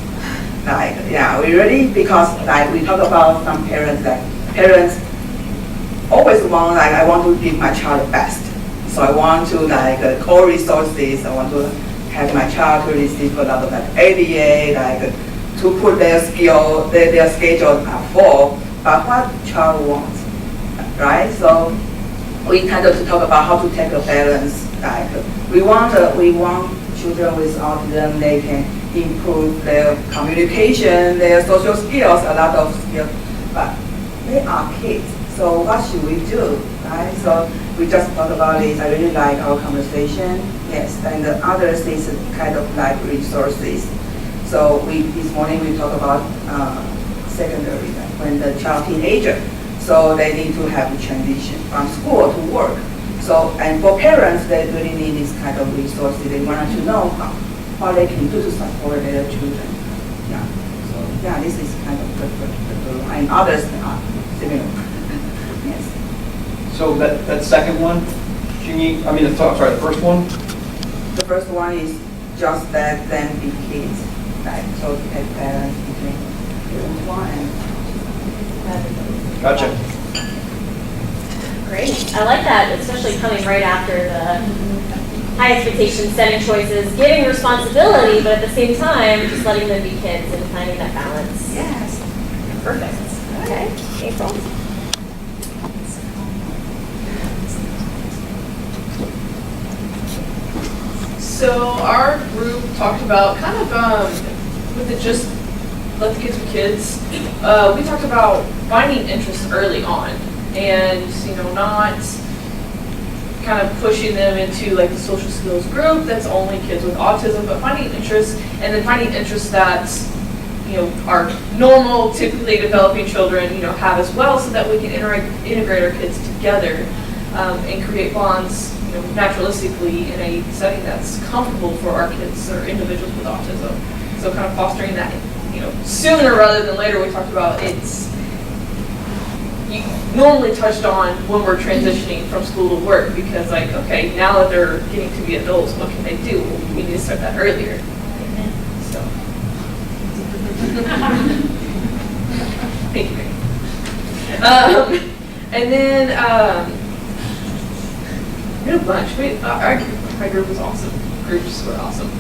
Like, yeah, we really, because like we talk about some parents, like parents always want, like I want to give my child the best. So I want to like core resources, I want to have my child to receive a lot of like ADA, like to put their skill, their schedule full, but what child wants, right? So we kind of to talk about how to take a balance. Like we want children with autism, they can improve their communication, their social skills, a lot of skills, but they are kids. So what should we do, right? So we just talked about this. I really like our conversation. Yes, and the others is kind of like resources. So this morning we talked about secondary, like when the child teenager, so they need to have a transition from school to work. So, and for parents, they really need this kind of resources. They want to know how they can do to support their children. Yeah. So yeah, this is kind of good, and others are similar. Yes. So that second one, the first one? The first one is just let them be kids. Right. So as parents between one and Gotcha. Great. I like that, especially coming right after the high expectations, setting choices, giving responsibility, but at the same time, just letting them be kids and finding that balance. Yes. Perfect. Okay. April. So our group talked about kind of with it just let the kids be kids. We talked about finding interest early on, and not kind of pushing them into like the social skills group that's only kids with autism, but finding interests, and then finding interests that, you know, our normal, typically developing children, you know, have as well, so that we can integrate our kids together and create bonds, you know, naturalistically in a setting that's comfortable for our kids or individuals with autism. So kind of fostering that, you know, sooner rather than later. We talked about it's normally touched on when we're transitioning from school to work, because like, okay, now that they're getting to be adults, what can they do? Well, we need to start that earlier. So. Thank you, Mary. And then, we had a bunch. My group was awesome. Groups were awesome.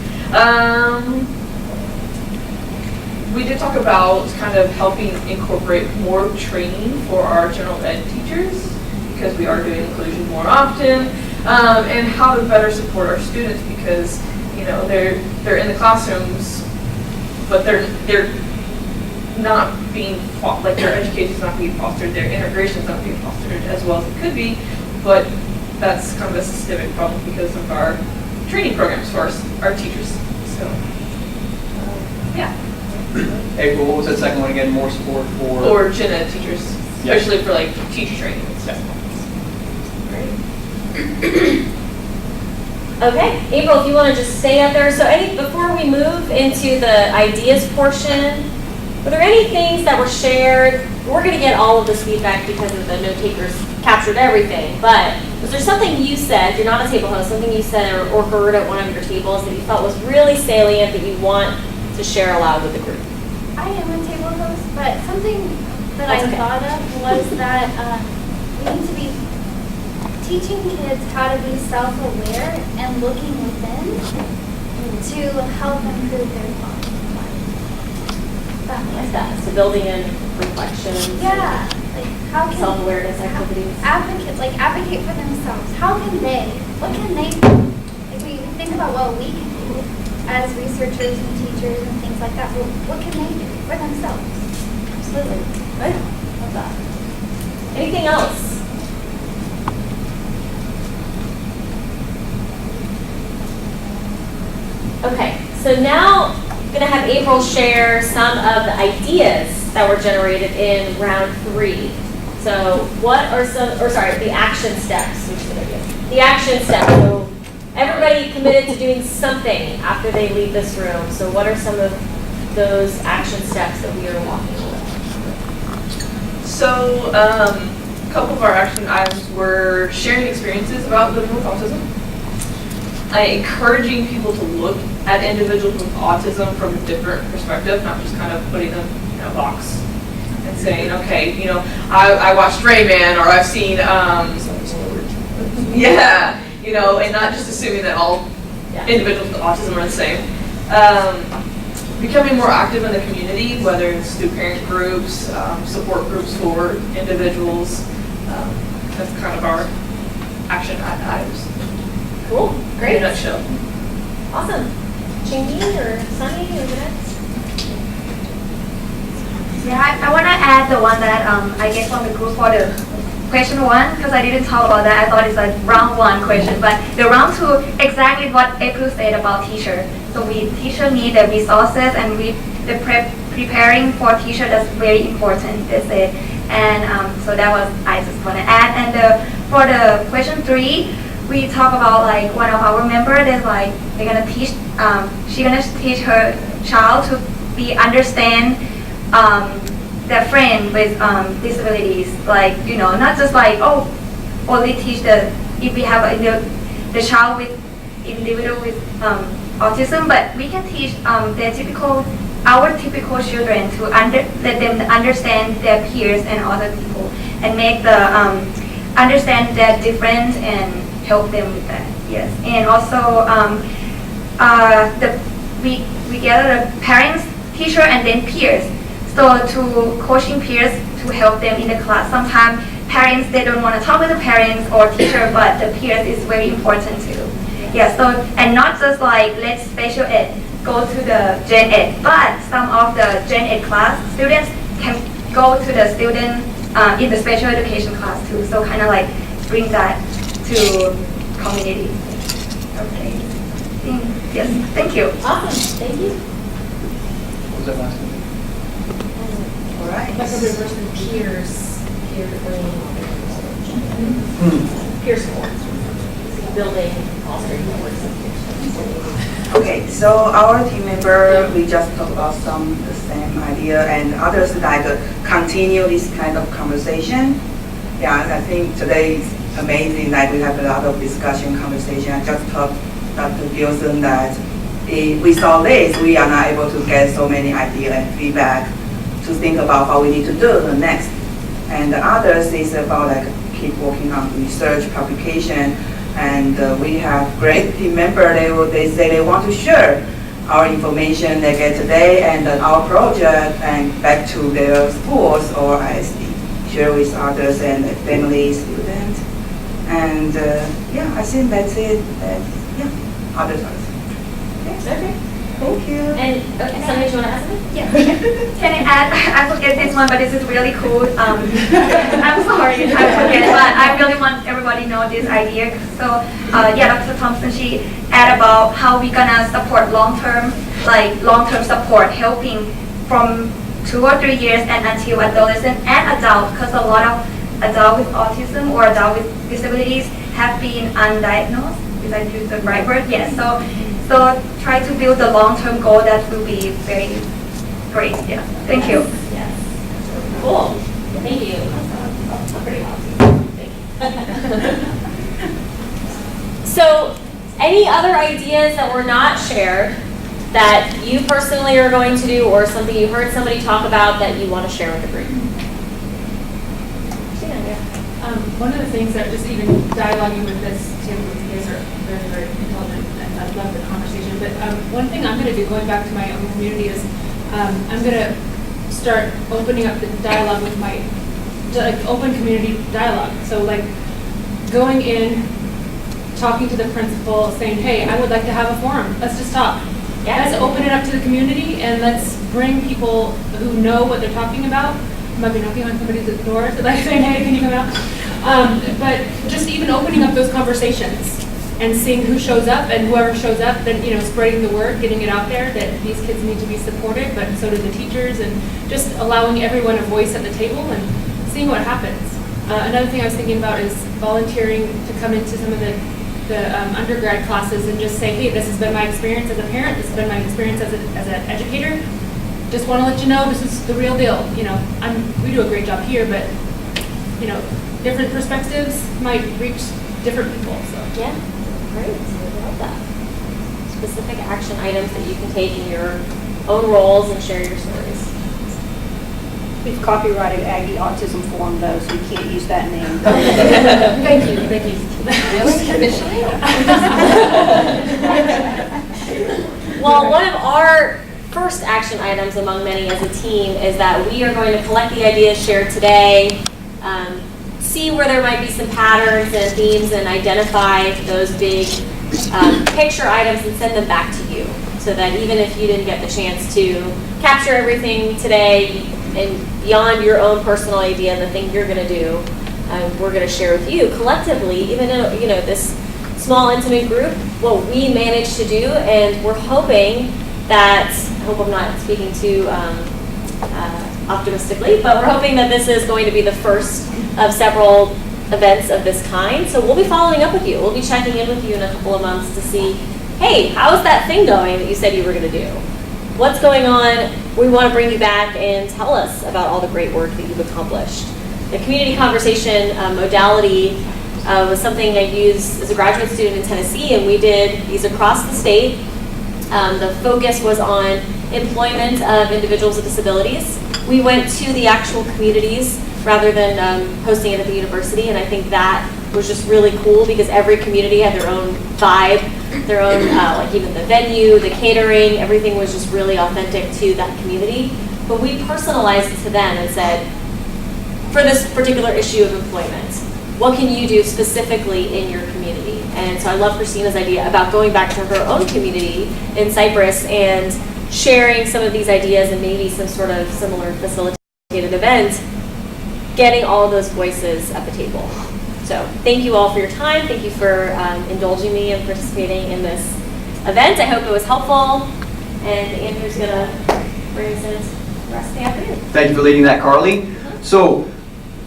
We did talk about kind of helping incorporate more training for our general ed teachers, because we are doing inclusion more often, and how to better support our students, because, you know, they're in the classrooms, but they're not being, like, their education is not being fostered, their integration is not being fostered as well as it could be, but that's kind of a systemic problem because of our training programs for our teachers. So, yeah. April, what was that second one again? More support for? Or gen ed teachers, especially for like teacher training and stuff. Okay, April, if you want to just stay up there. So before we move into the ideas portion, were there any things that were shared? We're going to get all of this feedback because of the note takers captured everything, but was there something you said, you're not a table host, something you said or heard at one of your tables that you felt was really salient that you want to share aloud with the group? I am a table host, but something that I thought of was that we need to be teaching kids how to be self-aware and looking within to help improve their life. Like that. So building in reflections. Yeah. Like how can self-awareness activities. Advocate for themselves. How can they? What can they do? If we think about what we can do as researchers and teachers and things like that, well, what can they do for themselves? Absolutely. Good. Love that. Anything else? Okay, so now I'm going to have April share some of the ideas that were generated in round 3. So what are the action steps. The action steps. So everybody committed to doing something after they leave this room. So what are some of those action steps that we are walking with? So a couple of our action items were sharing experiences about living with autism, encouraging people to look at individuals with autism from a different perspective, not just kind of putting them in a box and saying, okay, you know, I watched Rayman, or I've seen, yeah, you know, and not just assuming that all individuals with autism are the same. Becoming more active in the community, whether it's through parent groups, support groups for individuals. That's kind of our action items. Cool, great. In a nutshell. Awesome. Chingy or Sunny, or the next? Yeah, I want to add the one that I get from the group for the question 1, because I didn't talk about that. I thought it's a round 1 question, but the round 2, exactly what April said about teacher. So teacher need the resources, and the preparing for teacher, that's very important, they said. And so that was, I just want to add. And for the question 3, we talk about like one of our members is like they're gonna teach, she's gonna teach her child to understand their friend with disabilities, like, you know, not just like, oh, only teach if we have the child with individual with autism, but we can teach our typical children to let them understand their peers and other people, and make the understand their difference and help them with that. Yes, and also we gather the parents, teacher, and then peers. So to coaching peers to help them in the class. Sometimes parents, they don't want to talk with the parents or teacher, but the peers is very important too. Yeah, so, and not just like let's special ed, go to the gen ed, but some of the gen ed class students can go to the student in the special education class too. So kind of like bring that to community. Okay. Yes, thank you. Awesome, thank you. What was that last one? All right. Like a reverse peers, peer learning, peer sports, building, fostering networks of peers. Okay, so our team member, we just talked about some the same idea, and others like continue this kind of conversation. Yeah, I think today is amazing. Like we have a lot of discussion, conversation. I just talked Dr. Gilson that with all this, we are not able to get so many ideas and feedback to think about what we need to do the next. And the others is about like keep working on research, publication, and we have great team member. They say they want to share our information they get today and our project and back to their schools or ISD, share with others and family, students. And yeah, I think that's it. Yeah, others. Okay. Thank you. And, okay, somebody, do you want to ask me? Yeah. Can I add? I forget this one, but this is really cool. I'm sorry, I forget, but I really want everybody to know this idea. So, yeah, Dr. Thompson, she add about how we gonna support long-term support, helping from 2 or 3 years and until adolescent and adult, because a lot of adults with autism or adults with disabilities have been undiagnosed. Is I use the right word? Yes. So try to build a long-term goal that will be very great. Yeah. Thank you. Yes. Cool. Thank you. Pretty awesome. Thank you. So, any other ideas that were not shared that you personally are going to do, or something you heard somebody talk about that you want to share with the group? One of the things that just even dialoguing with this, Tim, you guys are very, very intelligent, and I love the conversation. But one thing I'm going to do, going back to my own community, is I'm going to start opening up the dialogue with my open community dialogue. So like going in, talking to the principal, saying, hey, I would like to have a forum. Let's just talk. Yeah. Let's open it up to the community, and let's bring people who know what they're talking about. I might be knocking on somebody's door, so like saying, hey, can you come out? But just even opening up those conversations and seeing who shows up, and whoever shows up, then, spreading the word, getting it out there that these kids need to be supported, but so do the teachers, and just allowing everyone a voice at the table and seeing what happens. Another thing I was thinking about is volunteering to come into some of the undergrad classes and just say, hey, this has been my experience as a parent, this has been my experience as an educator. Just want to let you know this is the real deal. We do a great job here, but different perspectives might reach different people. So yeah, great. I love that. Specific action items that you can take in your own roles and share your stories. We've copyrighted Aggie Autism Forum though, so you can't use that name. Thank you. Really? Officially? Well, one of our first action items among many as a team is that we are going to collect the ideas shared today, see where there might be some patterns and themes, and identify those big picture items and send them back to you, so that even if you didn't get the chance to capture everything today and beyond your own personal idea and the thing you're going to do, we're going to share with you collectively, even in this small intimate group, what we managed to do. And we're hoping that, I hope I'm not speaking too optimistically, but we're hoping that this is going to be the first of several events of this kind. So we'll be following up with you. We'll be checking in with you in a couple of months to see, hey, how's that thing going that you said you were going to do? What's going on? We want to bring you back and tell us about all the great work that you've accomplished. The community conversation modality was something I used as a graduate student in Tennessee, and we did these across the state. The focus was on employment of individuals with disabilities. We went to the actual communities rather than hosting it at the university, and I think that was just really cool because every community had their own vibe, their own, like even the venue, the catering, everything was just really authentic to that community. But we personalized it to them and said, for this particular issue of employment, what can you do specifically in your community? And so I love Christina's idea about going back to her own community in Cyprus and sharing some of these ideas and maybe some sort of similar facilitated event, getting all of those voices at the table. So So thank you all for your time. Thank you for indulging me and participating in this event. I hope it was helpful. And Andrew's going to bring us in the rest of the afternoon. Thank you for leading that, Carly. So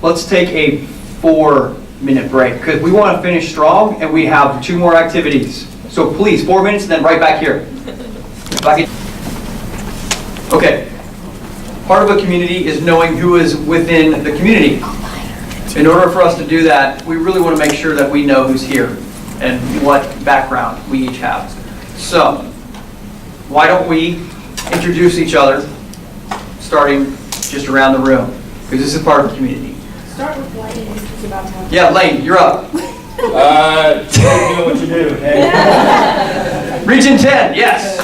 let's take a 4-minute break because we want to finish strong and we have 2 more activities. So please, 4 minutes and then right back here. Okay. Part of a community is knowing who is within the community. In order for us to do that, we really want to make sure that we know who's here and what background we each have. So, why don't we introduce each other, starting just around the room, because this is part of the community. Start with Lane, who's about to have. Yeah, Lane, you're up. You know what you do, okay? Region 10, yes.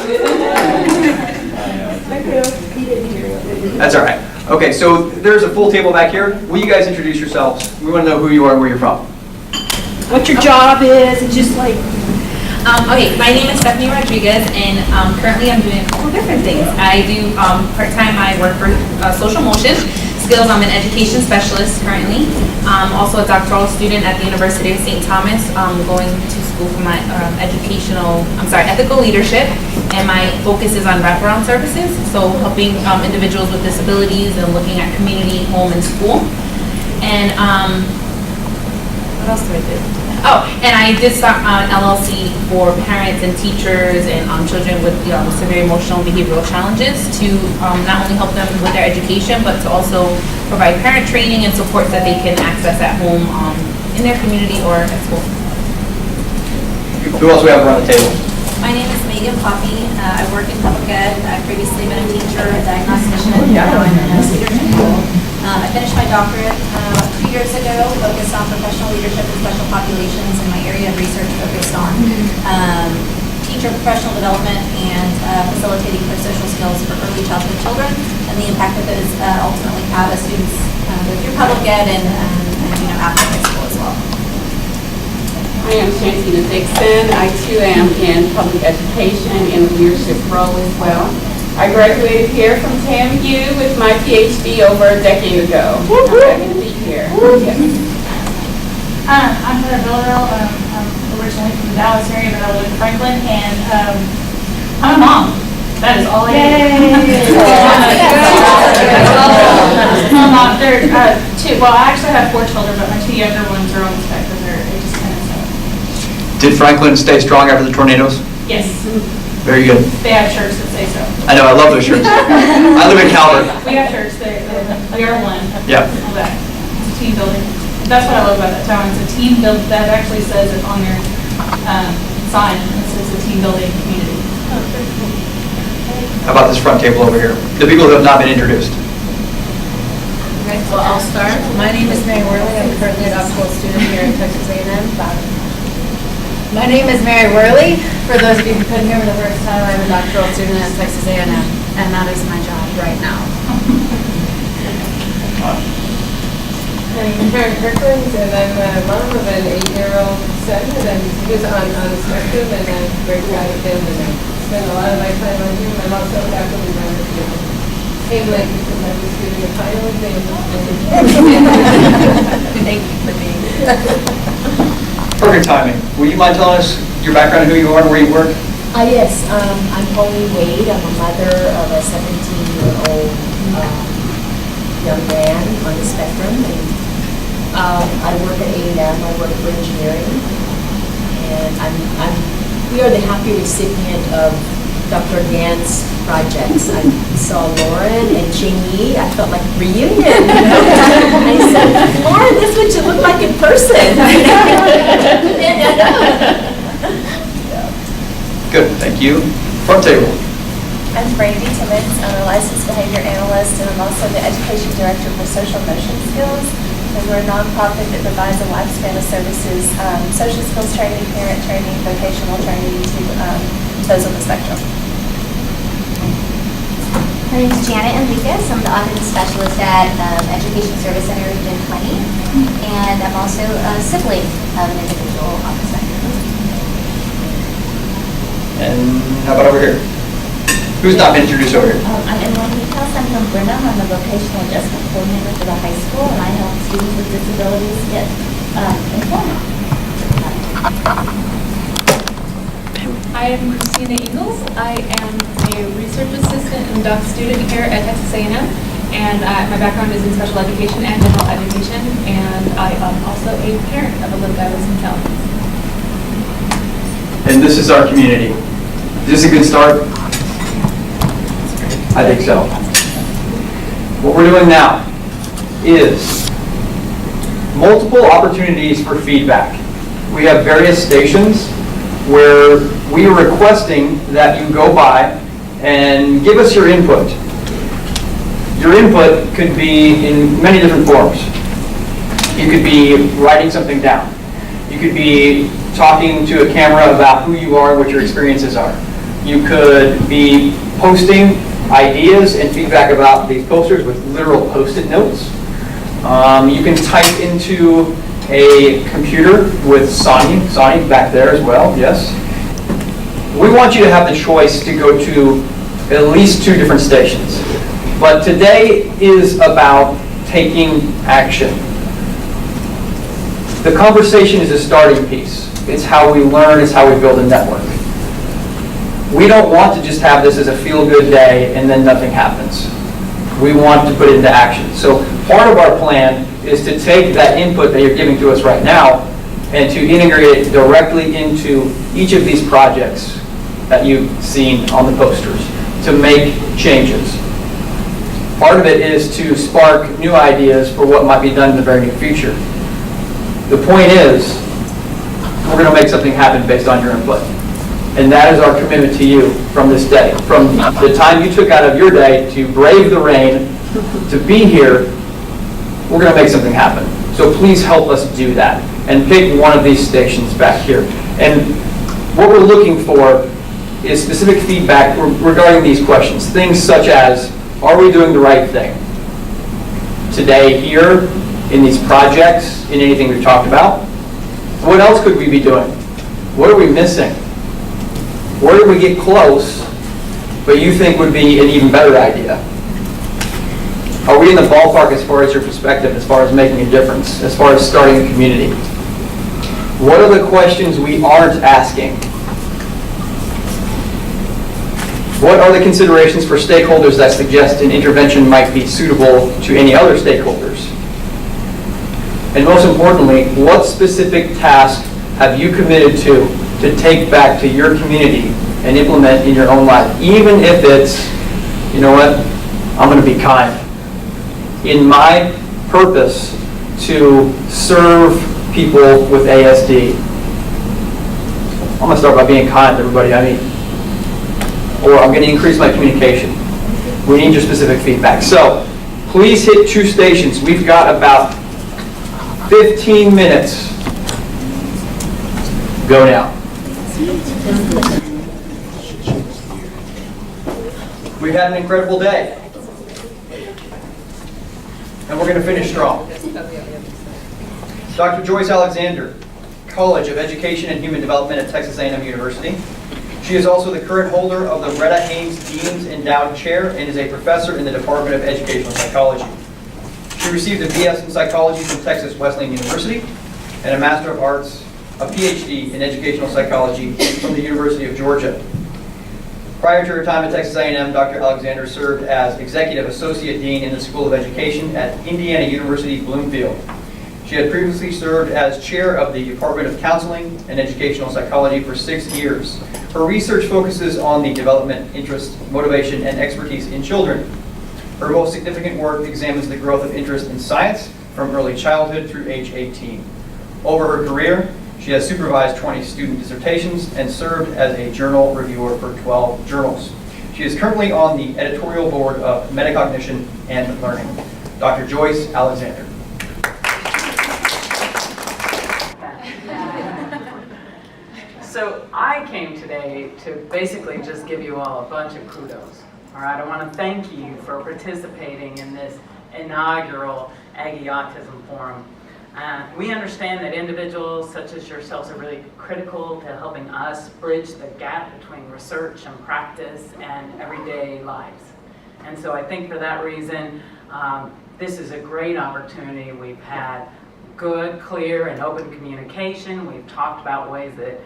That's all right. Okay, so there's a full table back here. Will you guys introduce yourselves? We want to know who you are and where you're from. What your job is, and just like. Okay, my name is Stephanie Rodriguez, and currently I'm doing a couple different things. I do part-time, I work for Social Motion Skills. I'm an education specialist currently. I'm also a doctoral student at the University of St. Thomas. I'm going to school for my ethical leadership, and my focus is on wraparound services, so helping individuals with disabilities and looking at community, home, and school. And what else do I do? Oh, and I did start an LLC for parents and teachers and children with severe emotional and behavioral challenges to not only help them with their education, but to also provide parent training and support that they can access at home, in their community or at school. Who else we have around the table? My name is Megan Poppy. I work in public ed. I've previously been a teacher, a diagnostician, and now I'm in leadership role. I finished my doctorate 2 years ago, focused on professional leadership in special populations, and my area of research focused on teacher professional development and facilitating pro-social skills for early childhood children, and the impact that those ultimately have as students go through public ed and after high school as well. I am Shantina Dixon. I too am in public education in a leadership role as well. I graduated here from TAMU with my PhD over a decade ago. I'm happy to be here. I'm Heather Villarreal. I'm originally from the Dallas area, but I live in Franklin, and I'm a mom. That is all I do. I'm a mom. There are 2. Well, I actually have 4 children, but my 2 younger ones are on the spectrum. They're ages 10 and 7. Did Franklin stay strong after the tornadoes? Yes. Very good. They have shirts that say so. I know, I love those shirts. I live in Calvert. We have shirts. We are one. Yep. All that. It's a team building. That's what I love about that town. It's a team build. That actually says it on their sign. It says a team building community. How about this front table over here? The people who have not been introduced. Okay, well, I'll start. My name is Mary Worley. I'm currently a doctoral student here at Texas A&M. My name is Mary Worley. For those of you who couldn't hear me the first time, I'm a doctoral student at Texas A&M, and that is my job right now. I'm Karen Kirkland, and I'm a mom of an 8-year-old son, and he was on the spectrum, and I'm very proud of him, and I spend a lot of my time on him. I'm also a faculty member here. English, because I'm just doing a final exam. Thank you for being here. Perfect timing. Will you mind telling us your background, who you are, and where you work? Yes, I'm Holly Wade. I'm a mother of a 17-year-old young man on the spectrum, and I work at A&M. I work for engineering, and we are the happy recipient of Dr. Gann's projects. I saw Lauren and Jamie. I felt like a reunion. I said, Lauren, this is what you look like in person. Good, thank you. Front table. I'm Brandy Timmons. I'm a licensed behavior analyst, and I'm also the education director for Social Motion Skills. And we're a nonprofit that provides a lifespan of services, social skills training, parent training, vocational training to those on the spectrum. My name is Janet Enriquez. I'm the autism specialist at Education Service Center Region 20, and I'm also a sibling of an individual on the spectrum. And how about over here? Who's not been introduced over here? I'm Emily Nichols. I'm from Brenham. I'm a vocational adjustment coordinator for the high school, and I help students with disabilities get informal. I am Christina Eagles. I am a research assistant and duck student here at Texas A&M, and my background is in special education and general education, and I am also a parent of a little guy with some challenges. And this is our community. Is this a good start? I think so. What we're doing now is multiple opportunities for feedback. We have various stations where we are requesting that you go by and give us your input. Your input could be in many different forms. You could be writing something down. You could be talking to a camera about who you are and what your experiences are. You could be posting ideas and feedback about these posters with literal Post-it notes. You can type into a computer with Sonny back there as well, yes. We want you to have the choice to go to at least 2 different stations. But today is about taking action. The conversation is a starting piece. It's how we learn, it's how we build a network. We don't want to just have this as a feel-good day and then nothing happens. We want to put it into action. So part of our plan is to take that input that you're giving to us right now and to integrate it directly into each of these projects that you've seen on the posters to make changes. Part of it is to spark new ideas for what might be done in the very near future. The point is, we're going to make something happen based on your input. And that is our commitment to you from this day. From the time you took out of your day to brave the rain, to be here, we're going to make something happen. So please help us do that and pick one of these stations back here. And what we're looking for is specific feedback regarding these questions. Things such as, are we doing the right thing? Today, here, in these projects, in anything we've talked about. What else could we be doing? What are we missing? Where did we get close, but you think would be an even better idea? Are we in the ballpark as far as your perspective, as far as making a difference, as far as starting a community? What are the questions we aren't asking? What are the considerations for stakeholders that suggest an intervention might be suitable to any other stakeholders? And most importantly, what specific task have you committed to take back to your community and implement in your own life? Even if it's, you know what, I'm going to be kind. In my purpose to serve people with ASD, I'm going to start by being kind to everybody I meet. Or I'm going to increase my communication. We need your specific feedback. So please hit 2 stations. We've got about 15 minutes. Go now. We've had an incredible day. And we're going to finish strong. Dr. Joyce Alexander, College of Education and Human Development at Texas A&M University. She is also the current holder of the Retta Haynes Dean's Endowed Chair and is a professor in the Department of Educational Psychology. She received a BS in Psychology from Texas Wesleyan University and a Master of Arts, a PhD in Educational Psychology from the University of Georgia. Prior to her time at Texas A&M, Dr. Alexander served as Executive Associate Dean in the School of Education at Indiana University, Bloomfield. She had previously served as Chair of the Department of Counseling and Educational Psychology for 6 years. Her research focuses on the development, interest, motivation, and expertise in children. Her most significant work examines the growth of interest in science from early childhood through age 18. Over her career, she has supervised 20 student dissertations and served as a journal reviewer for 12 journals. She is currently on the editorial board of Metacognition and Learning. Dr. Joyce Alexander. So I came today to basically just give you all a bunch of kudos. All right, I want to thank you for participating in this inaugural Aggie Autism Forum. We understand that individuals such as yourselves are really critical to helping us bridge the gap between research and practice and everyday lives. And so I think for that reason, this is a great opportunity. We've had good, clear, and open communication. We've talked about ways that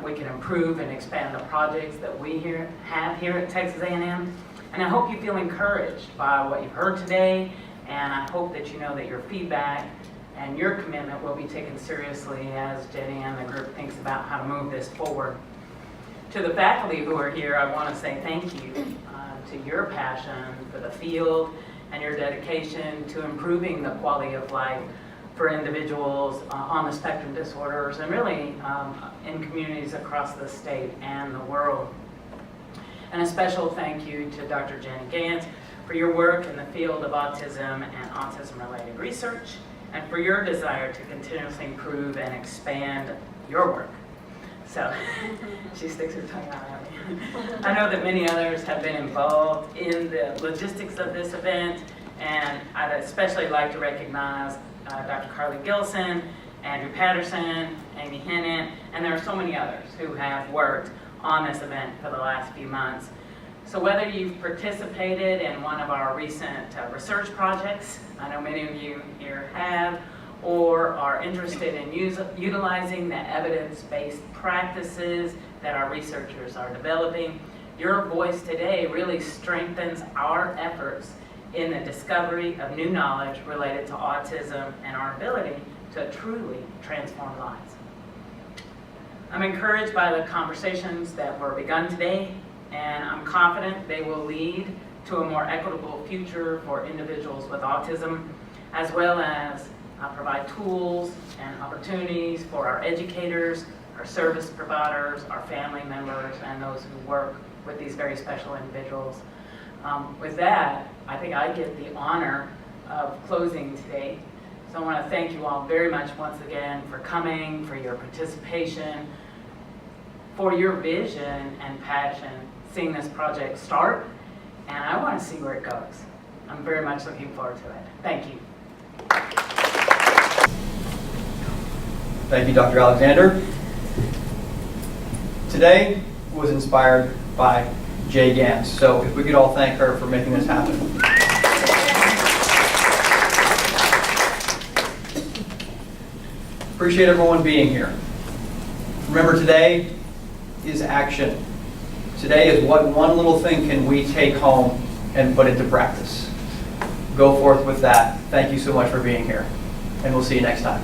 we can improve and expand the projects that we have here at Texas A&M. And I hope you feel encouraged by what you've heard today, and I hope that you know that your feedback and your commitment will be taken seriously as Jenny and the group thinks about how to move this forward. To the faculty who are here, I want to say thank you to your passion for the field and your dedication to improving the quality of life for individuals on the spectrum disorders and really in communities across the state and the world. And a special thank you to Dr. Jenny Gantz for your work in the field of autism and autism-related research, and for your desire to continuously improve and expand your work. So, she sticks her tongue out at me. I know that many others have been involved in the logistics of this event, and I'd especially like to recognize Dr. Carly Gilson, Andrew Patterson, Amy Hennant, and there are so many others who have worked on this event for the last few months. So whether you've participated in one of our recent research projects, I know many of you here have, or are interested in utilizing the evidence-based practices that our researchers are developing, your voice today really strengthens our efforts in the discovery of new knowledge related to autism and our ability to truly transform lives. I'm encouraged by the conversations that were begun today, and I'm confident they will lead to a more equitable future for individuals with autism, as well as provide tools and opportunities for our educators, our service providers, our family members, and those who work with these very special individuals. With that, I think I get the honor of closing today. So I want to thank you all very much once again for coming, for your participation, for your vision and passion seeing this project start, and I want to see where it goes. I'm very much looking forward to it. Thank you. Thank you, Dr. Alexander. Today was inspired by Jay Gantz, so if we could all thank her for making this happen. Appreciate everyone being here. Remember, today is action. Today is what one little thing can we take home and put into practice. Go forth with that. Thank you so much for being here, and we'll see you next time.